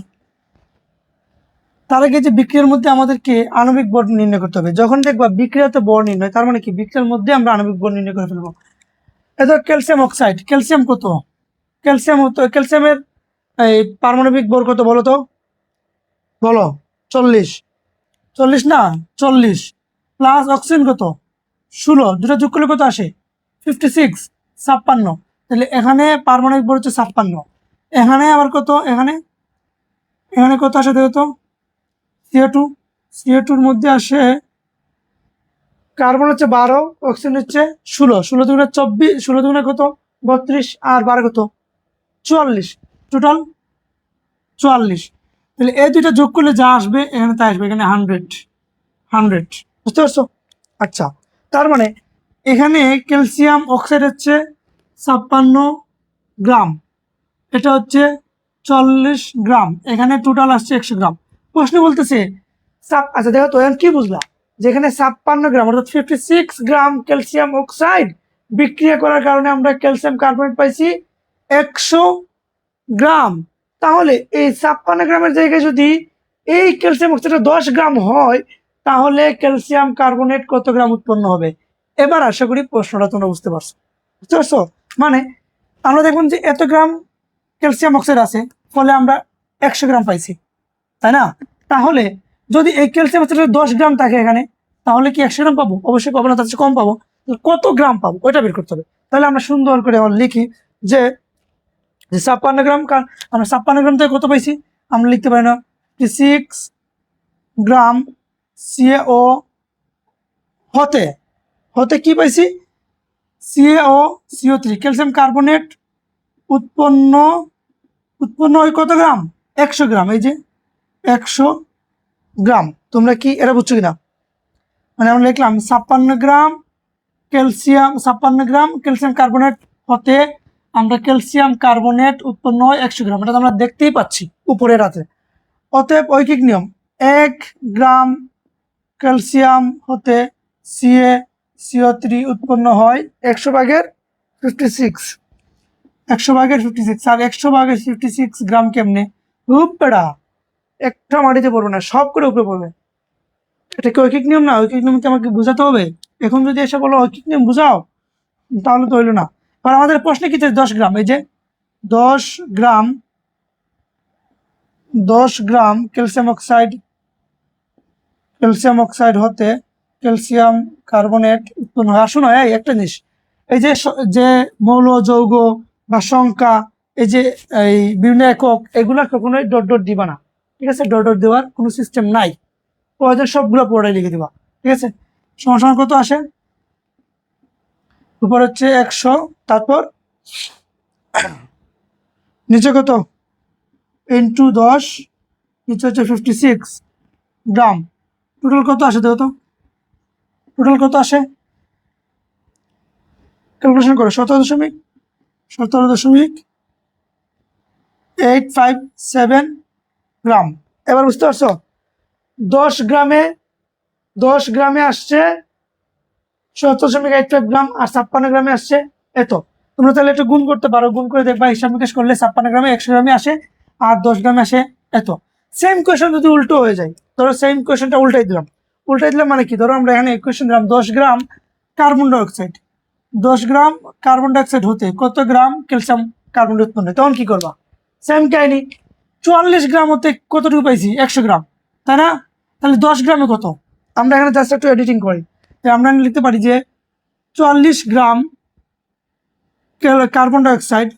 তার আগে যে বিক্রিয়ার মধ্যে আমাদেরকে আণবিক ভর নির্ণয় করতে হবে। যখন দেখবা বিক্রিয়াতে ভর নির্ণয়, তার মানে কি বিক্রিয়ার মধ্যে আমরা আণবিক ভর নির্ণয় করে ফেলবো। এটা ক্যালসিয়াম অক্সাইড, ক্যালসিয়াম কত, ক্যালসিয়ামের এই পারমাণবিক ভর কত বলো তো, বলো। 40, 40 না, 40 প্লাস অক্সিজেন কত 16, দুটো যোগ করলে কত আসে 56, 56। তাহলে এখানে পারমাণবিক ভর হচ্ছে 56, এখানে আবার কত, এখানে এখানে কত আসে দেখো তো, CO2, CO2-র মধ্যে আসে কার্বন হচ্ছে 12, অক্সিজেন হচ্ছে 16, 16 দুগুণে 24, 16 দুগুণে কত 32, আর 12 কত 44, টোটাল 44। তাহলে এই দুইটা যোগ করলে যা আসবে এখানে তা আসবে, এখানে 100, 100, বুঝতে পারছো? আচ্ছা, তার মানে এখানে ক্যালসিয়াম অক্সাইড হচ্ছে 56 গ্রাম, এটা হচ্ছে 40 গ্রাম, এখানে টোটাল আসছে 100 গ্রাম। প্রশ্ন বলতেছে আচ্ছা দেখো তো এখন কি বুঝলা, যেখানে 56 গ্রাম অর্থাৎ 56 গ্রাম ক্যালসিয়াম অক্সাইড বিক্রিয়া করার কারণে আমরা ক্যালসিয়াম কার্বনেট পাইছি 100 গ্রাম। তাহলে এই 56 গ্রামের জায়গায় যদি এই ক্যালসিয়াম অক্সাইড 10 গ্রাম হয়, তাহলে ক্যালসিয়াম কার্বনেট কত গ্রাম উৎপন্ন হবে? এবার আশা করি প্রশ্নটা তোমরা বুঝতে পারছো, বুঝতে পারছো? মানে আমরা দেখুন যে এত গ্রাম ক্যালসিয়াম অক্সাইড আছে, ফলে আমরা 100 গ্রাম পাইছি, তাই না? তাহলে যদি এই ক্যালসিয়াম অক্সাইড 10 গ্রাম থাকে এখানে, তাহলে কি 100 গ্রাম পাবো? অবশ্যই পাবো না, তার চেয়ে কম পাবো। কত গ্রাম পাবো ওইটা বের করতে হবে। তাহলে আমরা সুন্দর করে লিখি যে 56 গ্রাম, আমরা 56 গ্রাম থেকে কত পাইছি, আমরা লিখতে পারি না 56 গ্রাম CaO হতে হতে কি পাইছি, CO3 ক্যালসিয়াম কার্বনেট উৎপন্ন উৎপন্ন হয় কত গ্রাম, 100 গ্রাম। এই যে 100 গ্রাম, তোমরা কি এটা বুঝছো কিনা? মানে আমরা লিখলাম 56 গ্রাম ক্যালসিয়াম, 56 গ্রাম ক্যালসিয়াম কার্বনেট হতে আমরা ক্যালসিয়াম কার্বনেট উৎপন্ন হয় 100 গ্রাম, এটা আমরা দেখতেই পাচ্ছি উপরের হাতে। অতএব ঐকিক নিয়ম, 1 গ্রাম ক্যালসিয়াম হতে CO3 উৎপন্ন হয় 100 ভাগের 56, 100 ভাগের 56। আর 100 ভাগের 56 গ্রাম কেমনে, খুব বেড়া, একটা মাটিতে পড়বে না, সব করে উপরে পড়বে। এটা কি ঐকিক নিয়ম না? ঐকিক নিয়মকে আমাকে বুঝাতে হবে। এখন যদি এসে বলো ঐকিক নিয়ম বুঝাও, তাহলে তো হইলো না। কারণ আমাদের প্রশ্নে কি 10 গ্রাম, এই যে 10 গ্রাম 10 গ্রাম ক্যালসিয়াম অক্সাইড হতে ক্যালসিয়াম কার্বনেট উৎপন্ন হয়। আসুন এই একটা জিনিস, এই যে যে মৌল যৌগ বা সংখ্যা, এই যে এই বিভিন্ন একক, এগুলা কখনোই ডট ডট দিবা না, ঠিক আছে? ডট ডট দেওয়ার কোনো সিস্টেম নাই, ওদের সবগুলো পুরোটাই লিখে দিবা, ঠিক আছে? সমান কত আসে, উপর হচ্ছে 100, তারপর নিচে কত ইন্টু 10, নিচে হচ্ছে 56 গ্রাম। টোটাল কত আসে দেখো তো, টোটাল কত আসে ক্যালকুলেশন করো, 17.857 গ্রাম। এবার বুঝতে পারছো, 10 গ্রামে 10 গ্রামে আসছে 17.85 গ্রাম, আর 56 গ্রামে আসছে এত। তোমরা তাহলে একটু গুণ করতে পারো, গুণ করে দেখবা হিসাব নিকাশ করলে 56 গ্রামে 100 গ্রামে আসে, আর 10 গ্রামে আসে এত। সেম কোয়েশন যদি উল্টো হয়ে যায়, ধরো সেম কোয়েশনটা উল্টাই দিলাম মানে কি, ধরো আমরা এখানে কোয়েশন দিলাম 10 গ্রাম কার্বন ডাইঅক্সাইড, 10 গ্রাম কার্বন ডাইঅক্সাইড হতে কত গ্রাম ক্যালসিয়াম কার্বন উৎপন্ন হয়, তখন কি করবা? সেম কাহিনী, 44 গ্রাম হতে কতটুকু পাইছি 100 গ্রাম, তাই না? তাহলে 10 গ্রামে কত, আমরা এখানে জাস্ট একটু এডিটিং করি, আমরা লিখতে পারি যে 44 গ্রাম কার্বন ডাইঅক্সাইড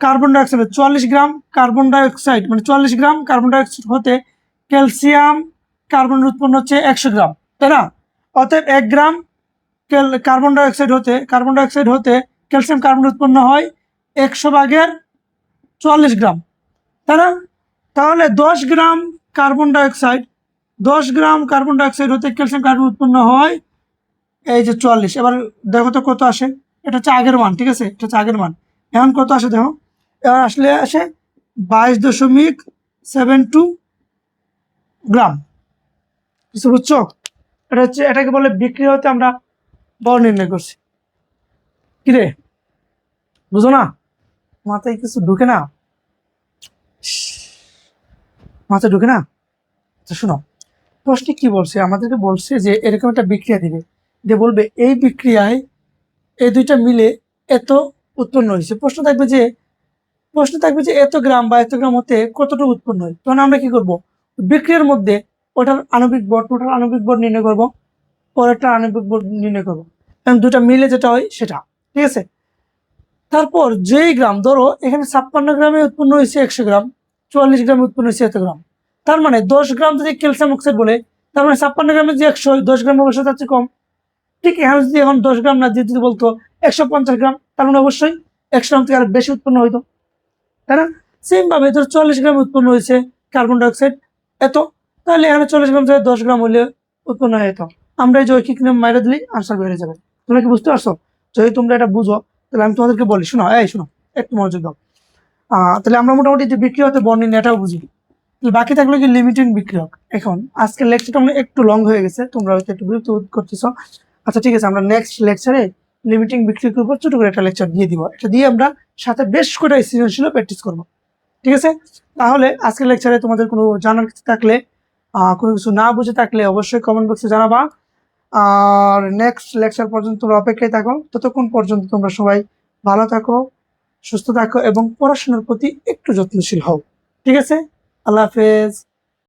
44 গ্রাম কার্বন ডাইঅক্সাইড, মানে 44 গ্রাম কার্বন ডাইঅক্সাইড হতে ক্যালসিয়াম কার্বন উৎপন্ন হচ্ছে 100 গ্রাম, তাই না? অতএব 1 গ্রাম কার্বন ডাইঅক্সাইড হতে ক্যালসিয়াম কার্বন উৎপন্ন হয় 100 ভাগের 44 গ্রাম, তাই না? তাহলে 10 গ্রাম কার্বন ডাইঅক্সাইড 10 গ্রাম কার্বন ডাইঅক্সাইড হতে ক্যালসিয়াম কার্বন উৎপন্ন হয় এই যে 44। এবার দেখো তো কত আসে, এটা হচ্ছে আগের মান, ঠিক আছে? এটা হচ্ছে আগের মান। এখন কত আসে দেখো, এবার আসে 22.72 গ্রাম। কিছু বুঝছো? এটা হচ্ছে, এটাকে বলে বিক্রিয়া হতে আমরা বল নির্ণয় করছি। কিরে বুঝো না? মাথায় কিছু ঢুকে না, মাথায় ঢুকে না? আচ্ছা শোনো, প্রশ্নে কি বলছে, আমাদেরকে বলছে যে এরকম একটা বিক্রিয়া দিবে, যে বলবে এই বিক্রিয়ায় এই দুইটা মিলে এত উৎপন্ন হয়েছে। প্রশ্ন থাকবে যে এত গ্রাম বা এত গ্রাম হতে কতটুকু উৎপন্ন হয়। তখন আমরা কি করব, বিক্রিয়ার মধ্যে ওটার আণবিক ভর, টোটাল আণবিক ভর নির্ণয় করবো, পরেরটা আণবিক ভর নির্ণয় করবো, এবং দুটা মিলে যেটা হয় সেটা। ঠিক আছে, তারপর যেই গ্রাম, ধরো এখানে 56 গ্রামে উৎপন্ন হয়েছে 100 গ্রাম, 44 গ্রামে উৎপন্ন হয়েছে এত গ্রাম, তার মানে 10 গ্রাম যদি ক্যালসিয়াম অক্সাইড বলে, তার মানে 56 গ্রামের যে 100, 10 গ্রাম অবশ্যই তার চেয়ে কম। ঠিক এখানে যদি এখন 10 গ্রাম না দিয়ে যদি বলতো 150 গ্রাম, তার মানে অবশ্যই 100 গ্রাম থেকে আরো বেশি উৎপন্ন হইতো, তাই না? সেম ভাবে ধর 40 গ্রাম উৎপন্ন হয়েছে কার্বন ডাইঅক্সাইড এত, তাহলে এখানে 40 গ্রাম থেকে 10 গ্রাম হলে উৎপন্ন হয়ে যেত। আমরা এই যে ঐকিক নিয়ম মাইরা দিলেই আনসার বেড়ে যাবে। তোমরা কি বুঝতে পারছো? যদি তোমরা এটা বুঝো তাহলে আমি তোমাদেরকে বলি, শোনো শোনো, একটু মনোযোগ দাও। তাহলে আমরা মোটামুটি যে বিক্রিয়তে বর্ণনা এটাও বুঝি। তাহলে বাকি থাকলো কি লিমিটিং বিক্রিয়ক। এখন আজকের লেকচারটা আমরা একটু লং হয়ে গেছে, তোমরা হয়তো একটু বিরক্ত বোধ করতেছো। আচ্ছা ঠিক আছে, আমরা নেক্সট লেকচারে লিমিটিং বিক্রিয়কের উপর ছোট করে একটা লেকচার দিয়ে দিব, এটা দিয়ে আমরা সাথে বেশ কটা সৃজনশীল প্র্যাকটিস করবো। ঠিক আছে, তাহলে আজকের লেকচারে তোমাদের কোনো জানার কিছু থাকলে, কোনো কিছু না বুঝে থাকলে অবশ্যই কমেন্ট বক্সে জানাবা। আর নেক্সট লেকচার পর্যন্ত তোমরা অপেক্ষায় থাকো। ততক্ষণ পর্যন্ত তোমরা সবাই ভালো থাকো, সুস্থ থাকো এবং পড়াশোনার প্রতি একটু যত্নশীল হও। ঠিক আছে, আল্লাহ হাফেজ।